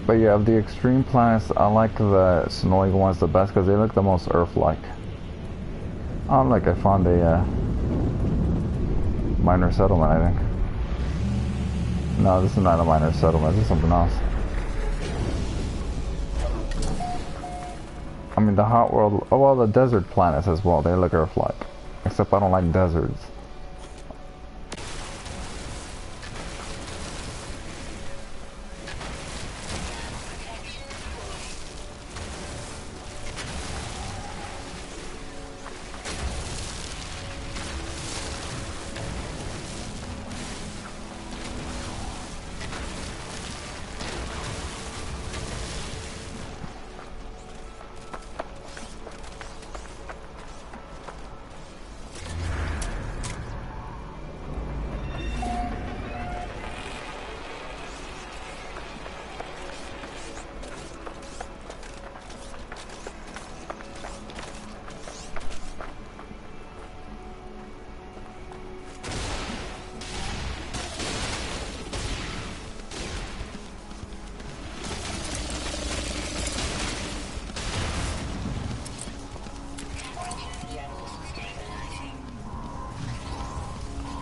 But yeah, of the extreme planets, I like the snowy ones the best because they look the most Earth-like. Oh, look, I found a minor settlement, I think. No, this is not a minor settlement, this is something else. I mean, the hot world, oh well, the desert planets as well, they look Earth-like. Except I don't like deserts.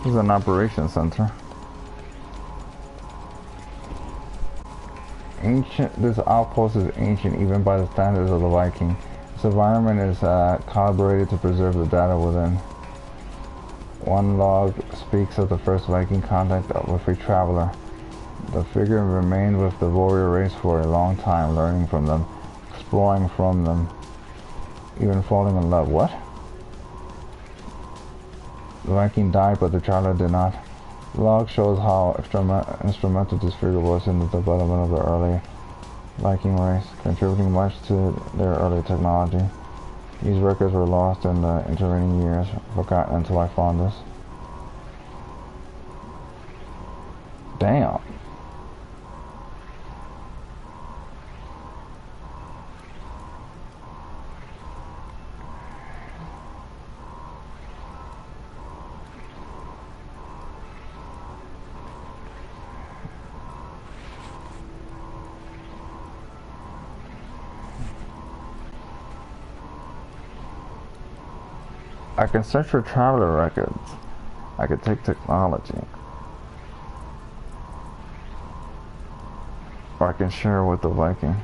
This is an operations center. This outpost is ancient even by the standards of the Viking. This environment is calibrated to preserve the data within. One log speaks of the first Viking contact with a traveler. The figure remained with the warrior race for a long time, learning from them, exploring from them, even falling in love. What? The Viking died, but the traveler did not. The log shows how instrumental this figure was in the development of the early Viking race, contributing much to their early technology. These records were lost in the intervening years, forgotten until I found this. Damn. I can search for traveler records. I could take technology. Or I can share with the Viking.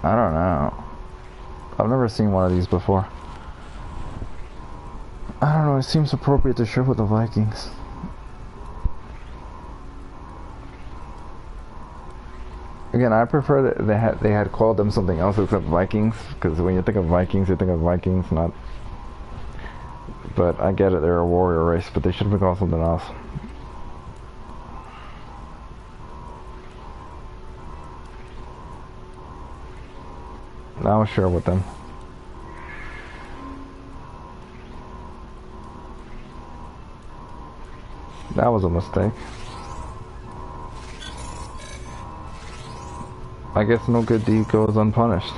I don't know. I've never seen one of these before. I don't know, it seems appropriate to share with the Vikings. Again, I prefer that they had called them something else except Vikings, because when you think of Vikings, you think of Vikings, not... But I get it, they're a warrior race, but they should have been called something else. Now I'll share with them. That was a mistake. I guess no good deed goes unpunished.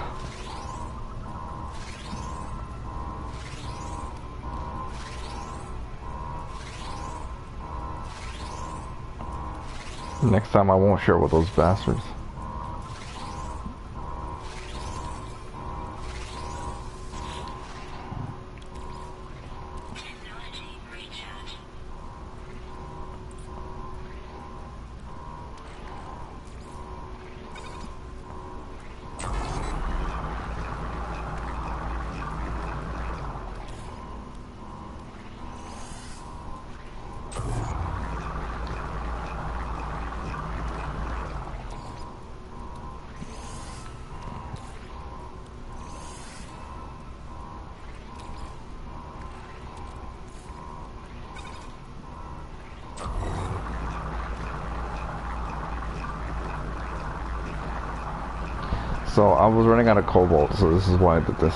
Next time I won't share with those bastards. So I was running out of cobalt, so this is why I did this.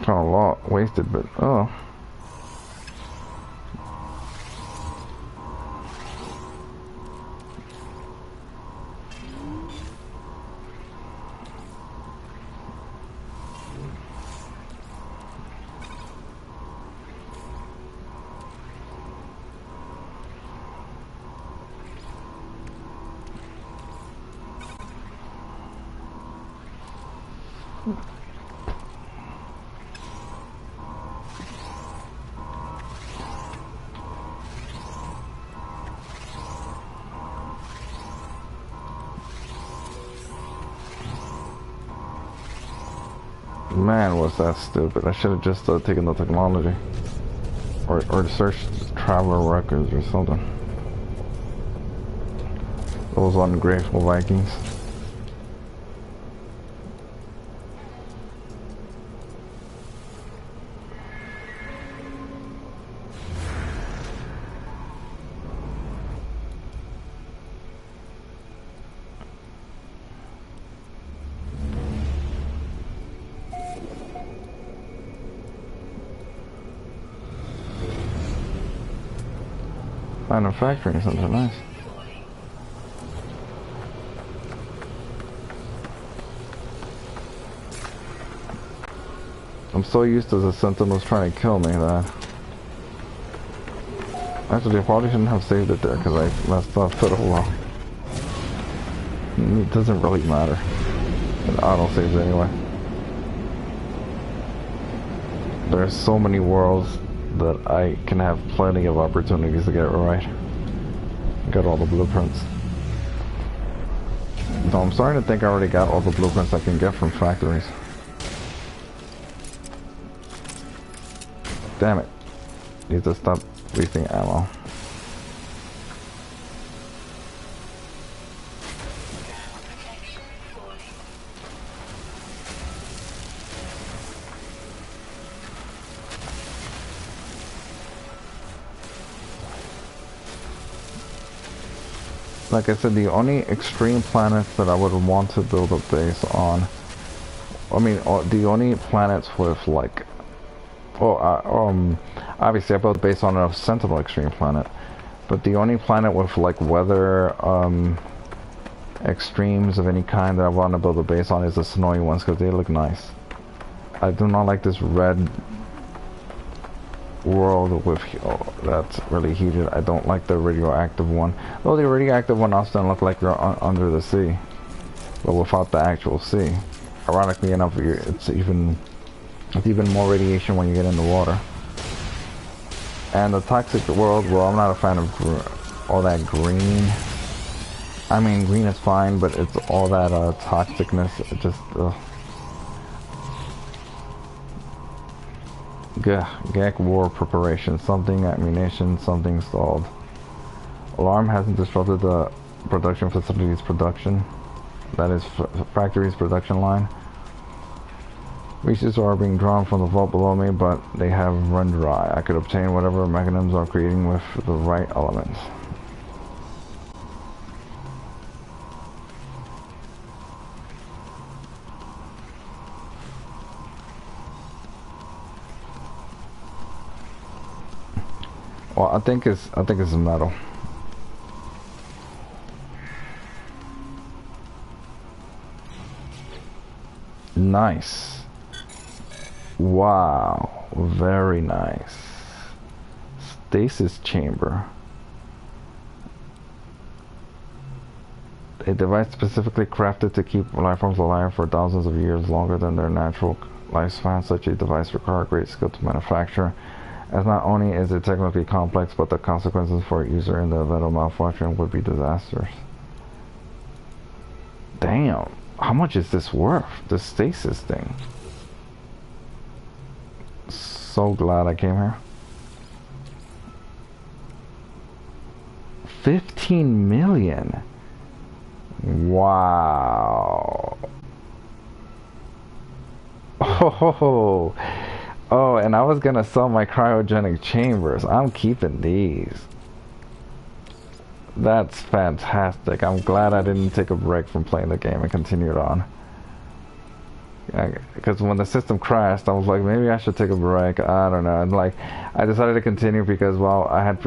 Kind of a lot wasted, but oh. Man, was that stupid. I should have just taken the technology. Or searched traveler records or something. Those ungrateful Vikings. Manufacturing something nice. I'm so used to the Sentinels trying to kill me that... Actually, I probably shouldn't have saved it there because I messed up for a while. It doesn't really matter. It auto-saves anyway. There's so many worlds that I can have plenty of opportunities to get right. Get all the blueprints. So I'm starting to think I already got all the blueprints I can get from factories. Damn it. Need to stop wasting ammo. Like I said, the only extreme planets that I would want to build a base on, I mean, the only planets with like, obviously I built a base on a Sentinel extreme planet, but the only planet with like weather extremes of any kind that I want to build a base on is the snowy ones because they look nice. I do not like this red world with that's really heated. I don't like the radioactive one. Though the radioactive one also look like you're under the sea, but without the actual sea. Ironically enough, it's even more radiation when you get in the water. And the toxic world, well, I'm not a fan of all that green. I mean, green is fine, but it's all that toxicness. It just GAC war preparation, something ammunition, something stalled. Alarm hasn't disrupted the production facility's production. That is factory's production line. Resources are being drawn from the vault below me, but they have run dry. I could obtain whatever mechanisms are creating with the right elements. Well, I think it's metal. Nice. Wow, very nice. Stasis chamber. A device specifically crafted to keep lifeforms alive for thousands of years longer than their natural lifespan. Such a device requires great skill to manufacture, as not only is it technically complex, but the consequences for a user in the event of malfunction would be disastrous. Damn, how much is this worth? The stasis thing. So glad I came here. 15 million. Wow. Oh, and I was gonna sell my cryogenic chambers. I'm keeping these. That's fantastic. I'm glad I didn't take a break from playing the game and continued on. Because when the system crashed, I was like, maybe I should take a break. I don't know. And like, I decided to continue because, well, I had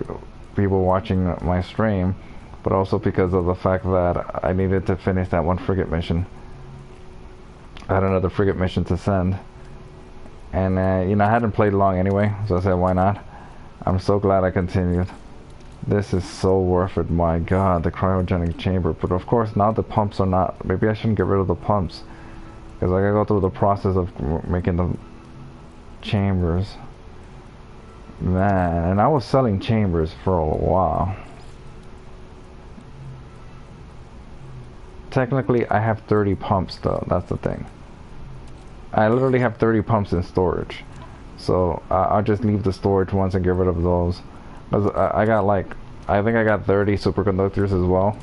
people watching my stream, but also because of the fact that I needed to finish that one frigate mission. I had another frigate mission to send. And, you know, I hadn't played long anyway, so I said, why not? I'm so glad I continued. This is so worth it. My God, the cryogenic chamber. But of course, now the pumps are not. Maybe I shouldn't get rid of the pumps, because I gotta go through the process of making the chambers. Man, and I was selling chambers for a while. Technically, I have 30 pumps though. That's the thing. I literally have 30 pumps in storage. So I'll just leave the storage ones and get rid of those. I got like, I think I got 30 superconductors as well,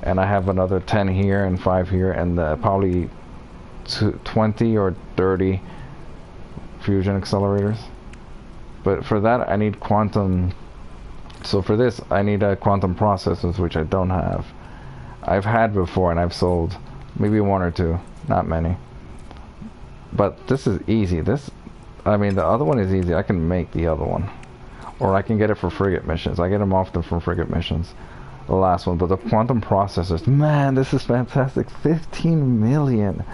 and I have another 10 here and 5 here, and probably 20 or 30 fusion accelerators. But for that I need quantum, so for this I need quantum processors, which I don't have. I've had before and I've sold maybe 1 or 2, not many. But this is easy. I mean, the other one is easy. I can make the other one, or I can get it for frigate missions. I get them often from frigate missions, the last one. But the quantum processors, man, this is fantastic. 15 million.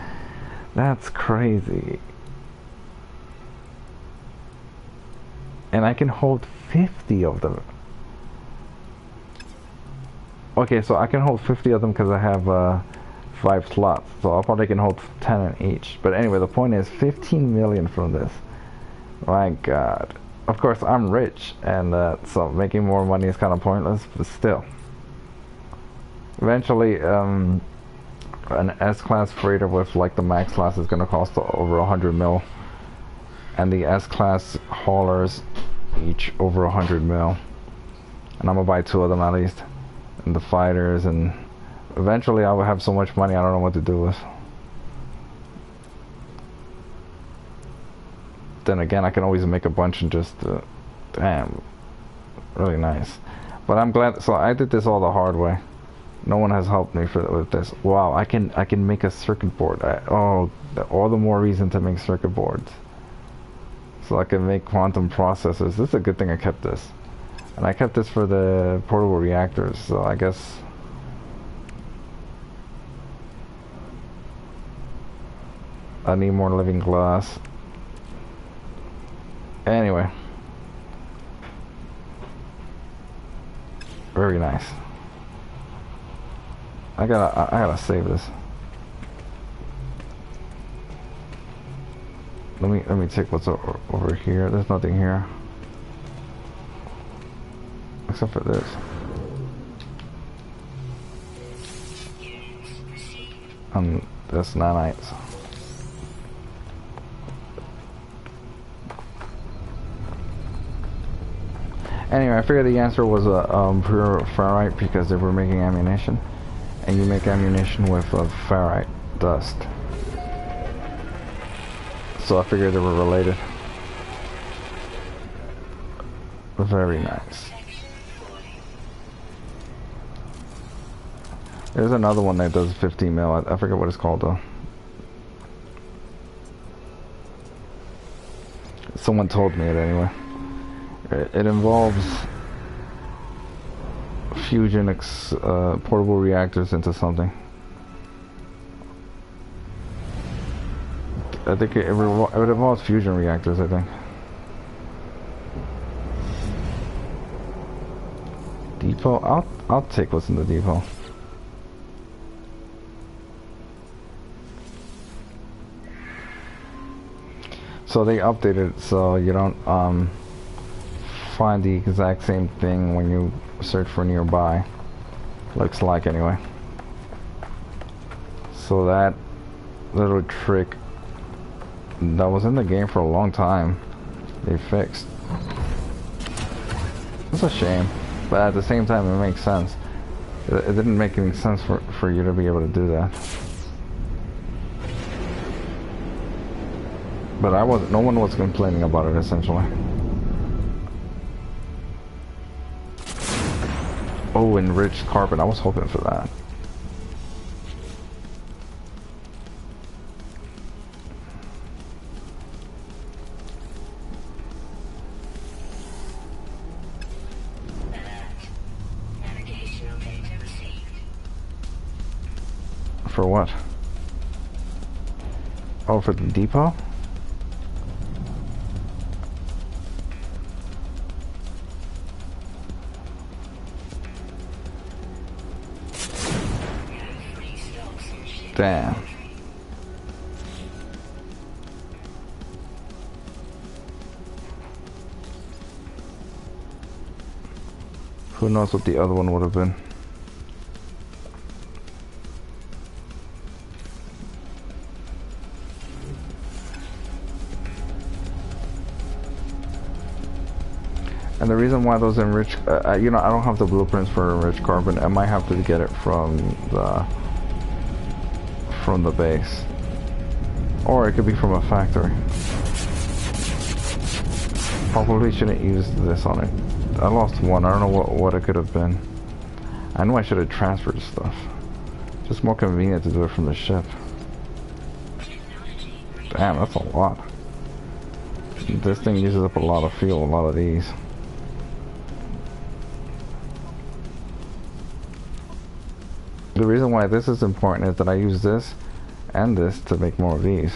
That's crazy. And I can hold 50 of them. Okay, so I can hold 50 of them because I have 5 slots, so I probably can hold 10 in each. But anyway, the point is 15 million from this. My God. Of course, I'm rich, and so making more money is kind of pointless, but still. Eventually, an S-Class freighter with like the max class is going to cost over 100 mil. And the S-Class haulers each over 100 mil. And I'm going to buy 2 of them at least. And the fighters, and eventually I will have so much money I don't know what to do with. Then again, I can always make a bunch and just, damn, really nice. But I'm glad, so I did this all the hard way. No one has helped me with this. Wow, I can make a circuit board. All the more reason to make circuit boards. So I can make quantum processors. This is a good thing I kept this. And I kept this for the portable reactors, so I guess... I need more living glass. Anyway. Very nice. I gotta save this. Let me check what's over here. There's nothing here. Except for this. That's nanites. Anyway, I figured the answer was pure ferrite because they were making ammunition. And you make ammunition with ferrite dust. So I figured they were related. Very nice. There's another one that does 15 mil. I forget what it's called though. Someone told me it anyway. It involves fusion portable reactors into something. I think it involves fusion reactors, I think. Depot? I'll take what's in the depot. So they updated it so you don't find the exact same thing when you search for nearby. Looks like anyway. So that little trick that was in the game for a long time, they fixed. It's a shame, but at the same time it makes sense. It didn't make any sense for you to be able to do that. But no one was complaining about it essentially. Oh, enriched carbon. I was hoping for that. For what? Oh, for the depot? Damn. Who knows what the other one would have been? And the reason why those enriched, you know, I don't have the blueprints for enriched carbon. I might have to get it from the base, or it could be from a factory. Probably shouldn't use this on it. I lost one. I don't know what it could have been. I know I should have transferred stuff. Just more convenient to do it from the ship. Damn, that's a lot. This thing uses up a lot of fuel, a lot of these. The reason why this is important is that I use this and this to make more of these.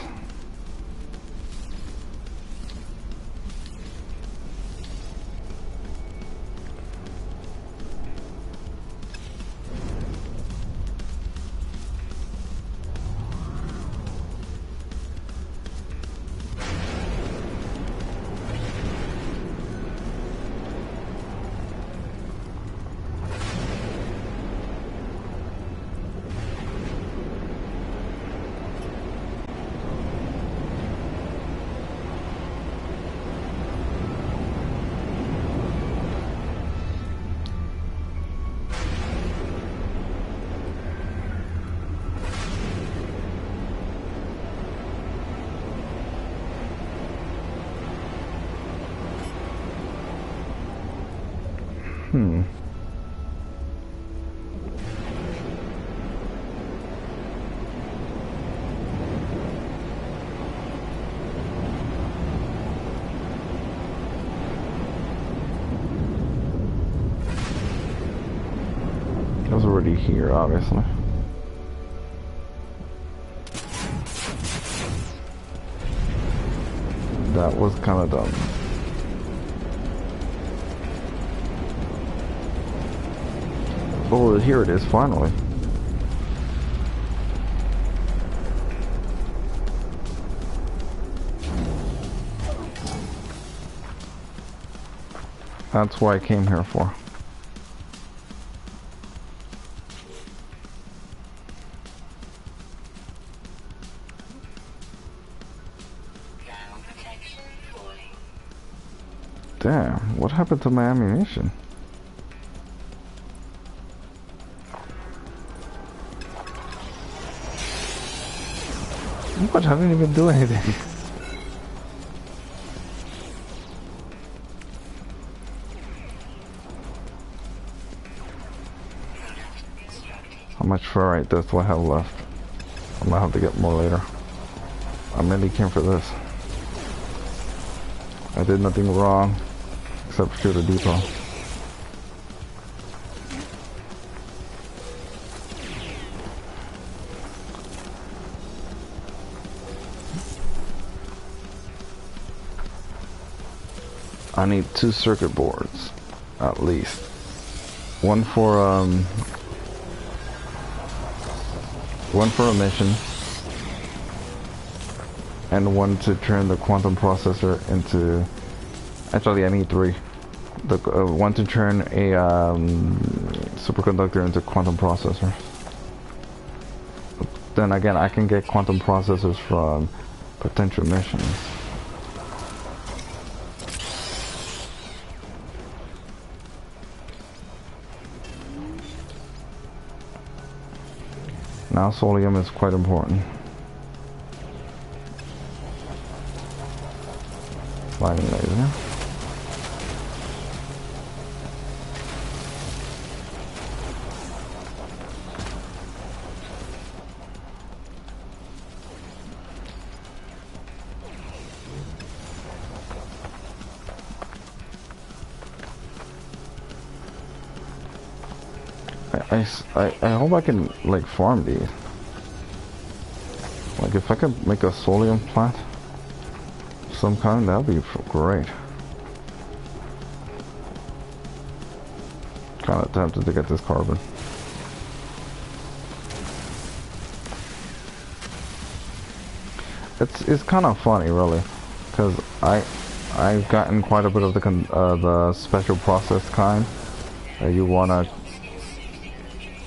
already here, obviously. That was kind of dumb. Oh, here it is, finally. That's what I came here for. Damn, what happened to my ammunition? What? I didn't even do anything. How much ferrite does I have left? I'm gonna have to get more later. I mainly came for this. I did nothing wrong except shoot a depot. I need 2 circuit boards, at least. One for a mission, and one to turn the quantum processor into. Actually, I need 3. The one to turn a superconductor into quantum processor. Then again, I can get quantum processors from potential missions. Now solium is quite important. Lighting laser. I hope I can like farm these. Like if I could make a solium plant of some kind, that would be great. Kind of tempted to get this carbon. It's kind of funny, really, because I've gotten quite a bit of the special process kind that you wanna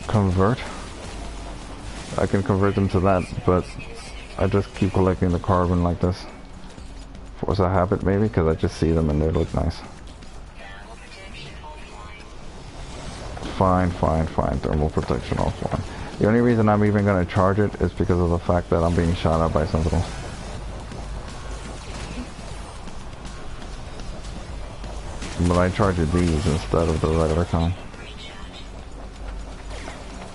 convert. I can convert them to that, but I just keep collecting the carbon like this. Force a habit, maybe, because I just see them and they look nice. Fine. Thermal protection offline. The only reason I'm even going to charge it is because of the fact that I'm being shot at by sentinels. But I charge these instead of the regular kind.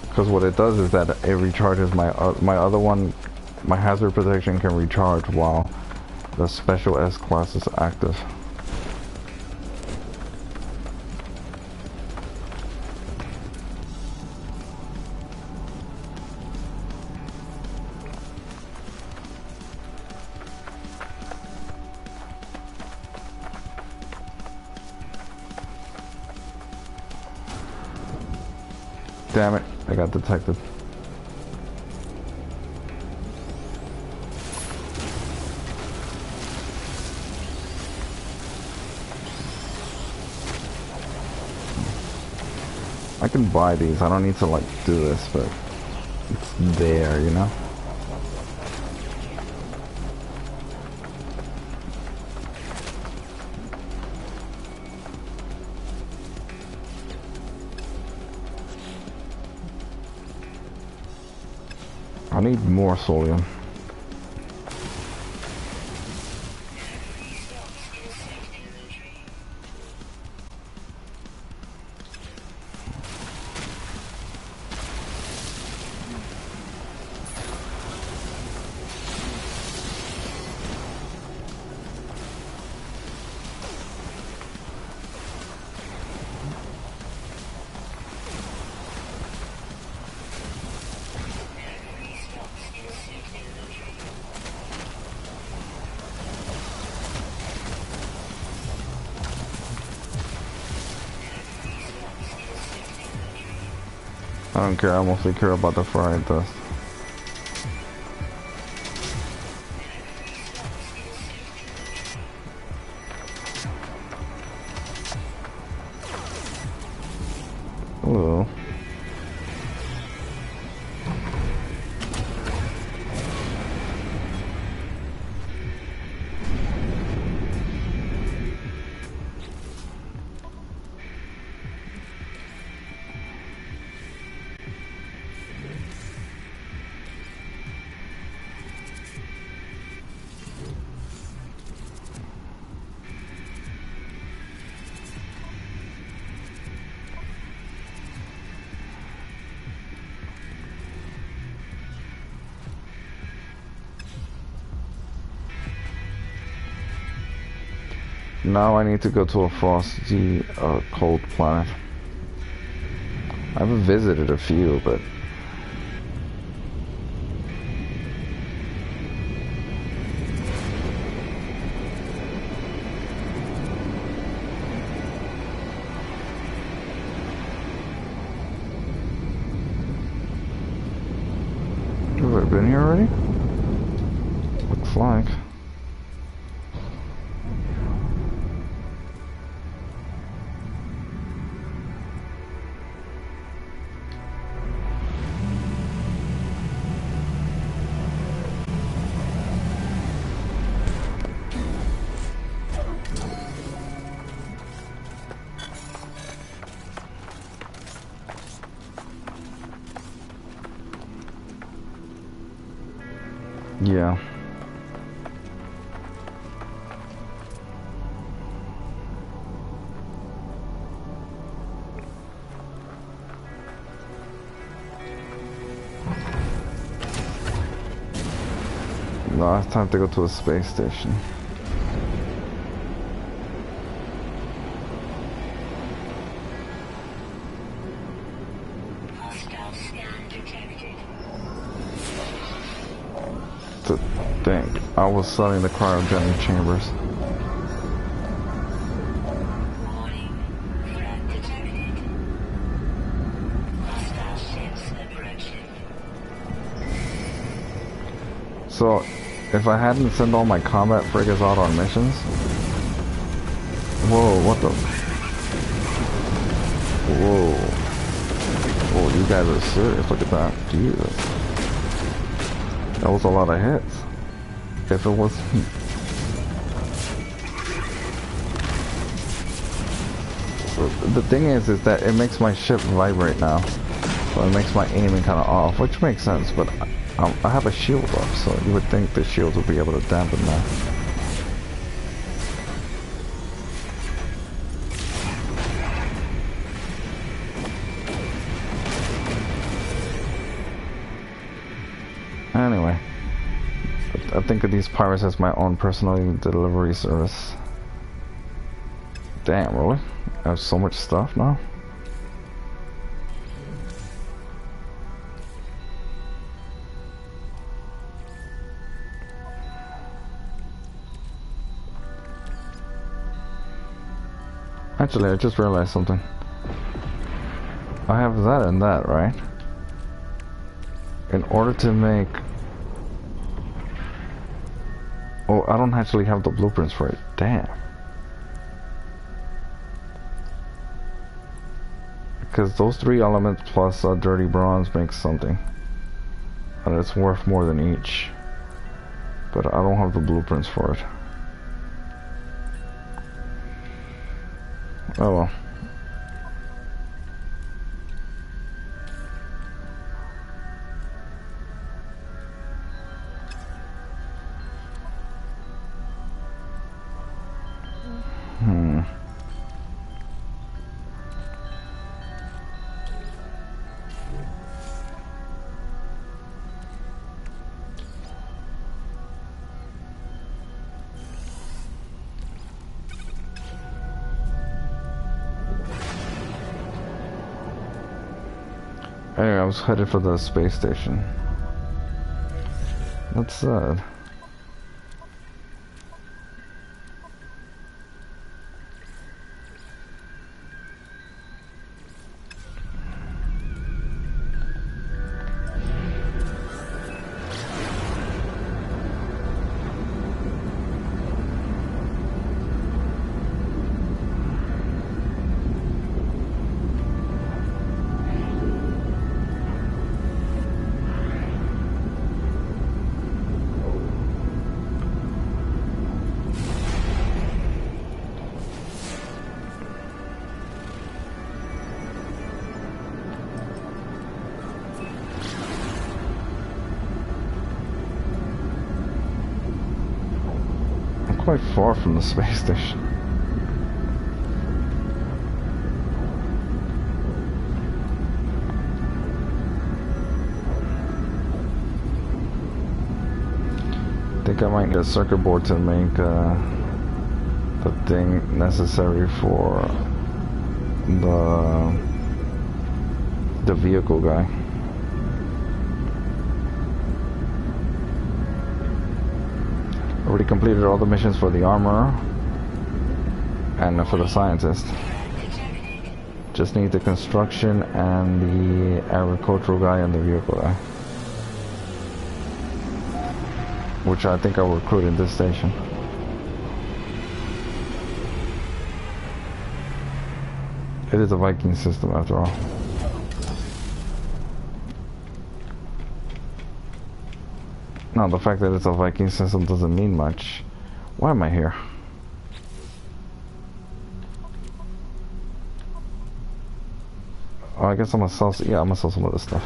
Because what it does is that it recharges my other one, my hazard protection can recharge while the special S class is active. Damn it, I got detected. I can buy these, I don't need to like do this, but it's there, you know? I need more solium. I don't care, I mostly care about the fried dust. Hello. Now I need to go to a frosty, cold planet. I haven't visited a few, but... Have I been here already? Looks like. Yeah. No, it's time to go to a space station. To think, I was studying the cryogenic chambers. So, if I hadn't sent all my combat frigates out on missions... Whoa, what the... Whoa. Whoa, you guys are serious, look at that. Jesus. That was a lot of hits. If it was... So the thing is that it makes my ship vibrate now. So it makes my aiming kind of off, which makes sense, but I have a shield up, so you would think the shield would be able to dampen that. Anyway, I think of these pirates as my own personal delivery service. Damn, really? I have so much stuff now? Actually, I just realized something. I have that and that, right? In order to make... Oh, I don't actually have the blueprints for it. Damn. Because those 3 elements plus dirty bronze makes something. And it's worth more than each. But I don't have the blueprints for it. Oh well. Anyway, I was headed for the space station. That's sad. quite far from the space station. I think I might need a circuit board to make the thing necessary for the vehicle guy. Already completed all the missions for the armor and for the scientist. Just need the construction and the agricultural guy and the vehicle guy, which I think I'll recruit in this station. It is a Viking system after all. No, the fact that it's a Viking system doesn't mean much. Why am I here? Oh, I guess I'm gonna sell. Yeah, I'm gonna sell some of this stuff.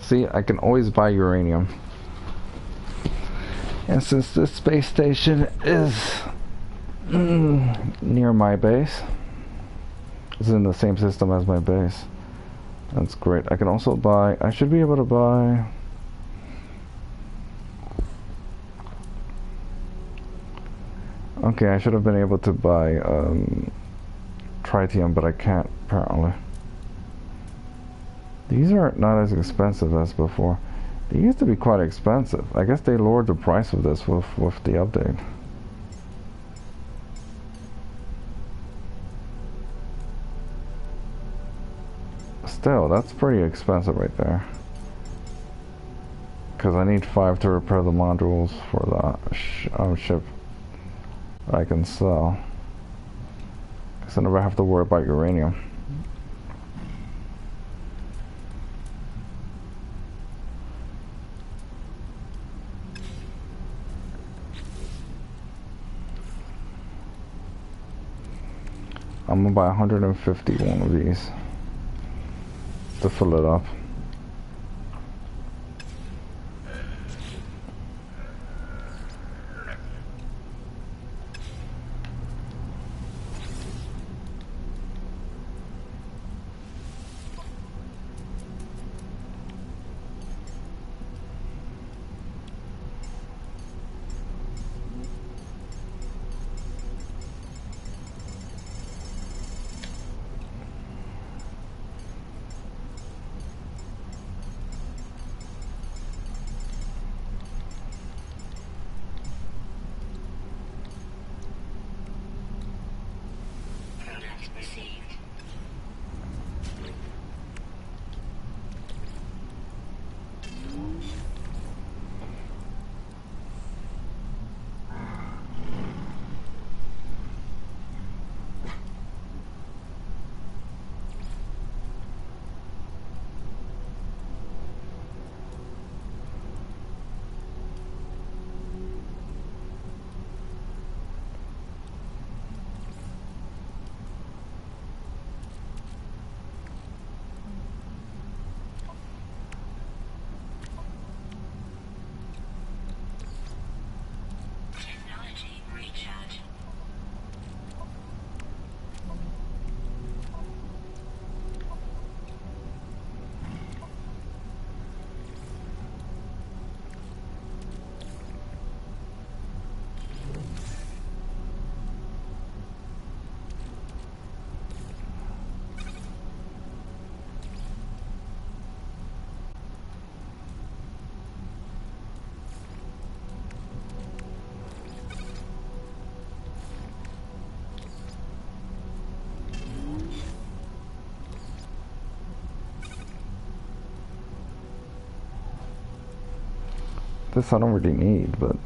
See, I can always buy uranium. And since this space station is near my base, it's in the same system as my base. That's great. I can also buy, I should be able to buy, okay, I should have been able to buy tritium, but I can't apparently. These are not as expensive as before. They used to be quite expensive. I guess they lowered the price of this with the update. Still, that's pretty expensive right there. Because I need 5 to repair the modules for the ship I can sell. Because I never have to worry about uranium. I'm gonna buy 151 of these to fill it up. This I don't really need, but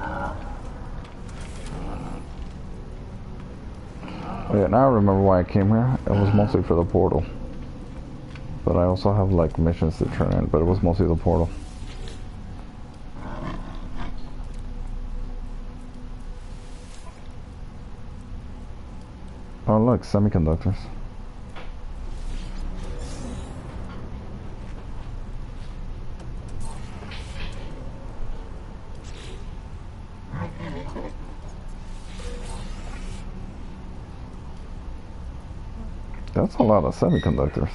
oh yeah, now I remember why I came here. It was mostly for the portal. But I also have like missions to turn in, but it was mostly the portal. Oh look, semiconductors. That's a lot of semiconductors.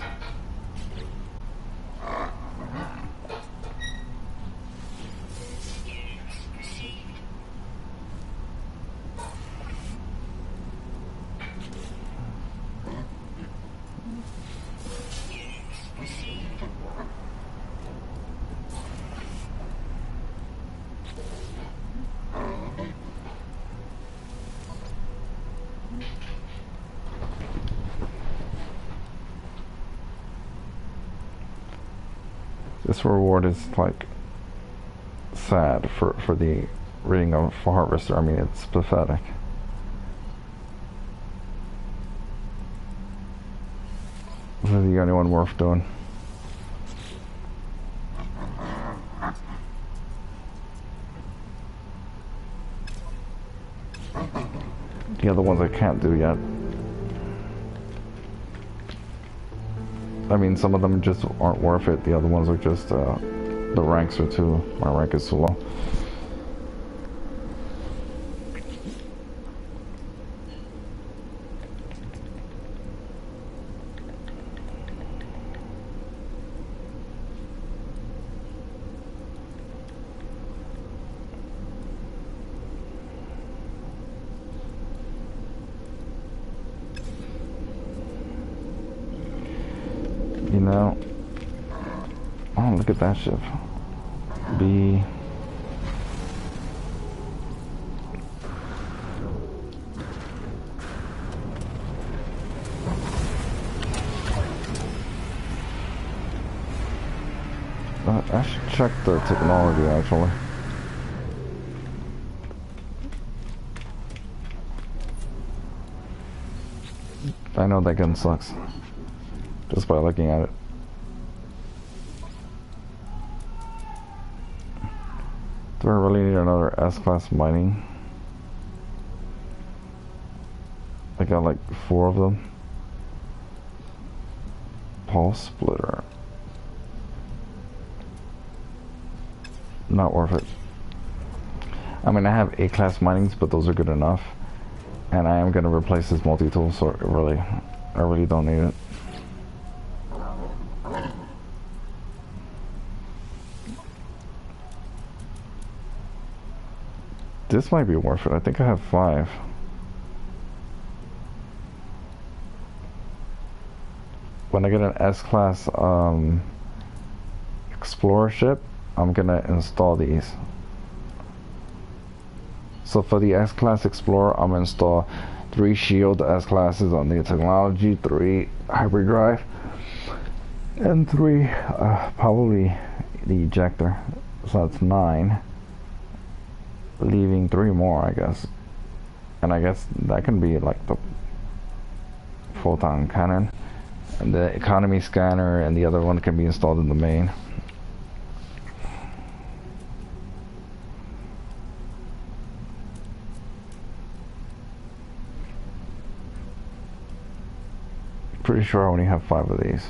This reward is like sad for the reading of Harvester. I mean, it's pathetic. This is the only one worth doing. The other ones I can't do yet. I mean, some of them just aren't worth it. The other ones are just, the ranks are too, my rank is too low. You know, oh, look at that ship. B. I should check the technology actually. I know that gun sucks. Just by looking at it. Do I really need another S-class mining? I got like 4 of them. Pulse splitter. Not worth it. I mean, I have A-class minings, but those are good enough. And I am going to replace this multi-tool, so I really don't need it. This might be worth it. I think I have 5. When I get an S-class Explorer ship, I'm gonna install these. So for the S-class Explorer, I'm gonna install 3 shield S-classes on the technology, 3 hyperdrive, and 3 probably the ejector. So that's 9. Leaving 3 more, I guess. And I guess that can be like the photon cannon, and the economy scanner, and the other one can be installed in the main. Pretty sure I only have 5 of these.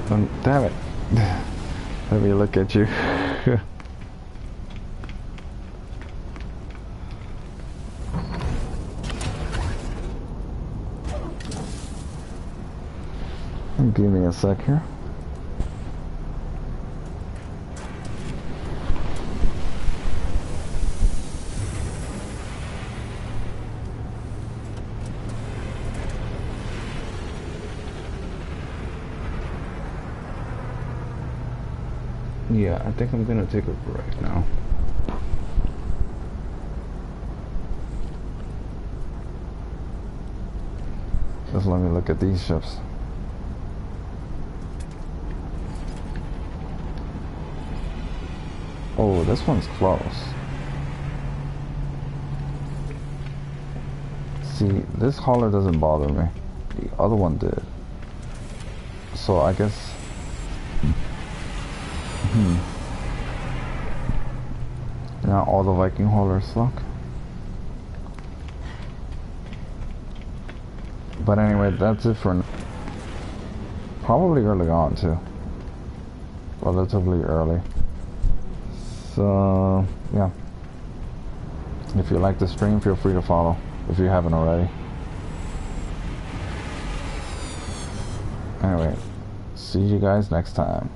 Damn it. Let me look at you. Give me a sec here. Yeah, I think I'm gonna take a break now. Just let me look at these ships. Oh, this one's close. See, this hauler doesn't bother me. The other one did. So I guess... Now all the Viking haulers suck. But anyway, that's it for now. Probably early on too. Relatively early. So, yeah. If you like the stream, feel free to follow if you haven't already. Anyway, see you guys next time.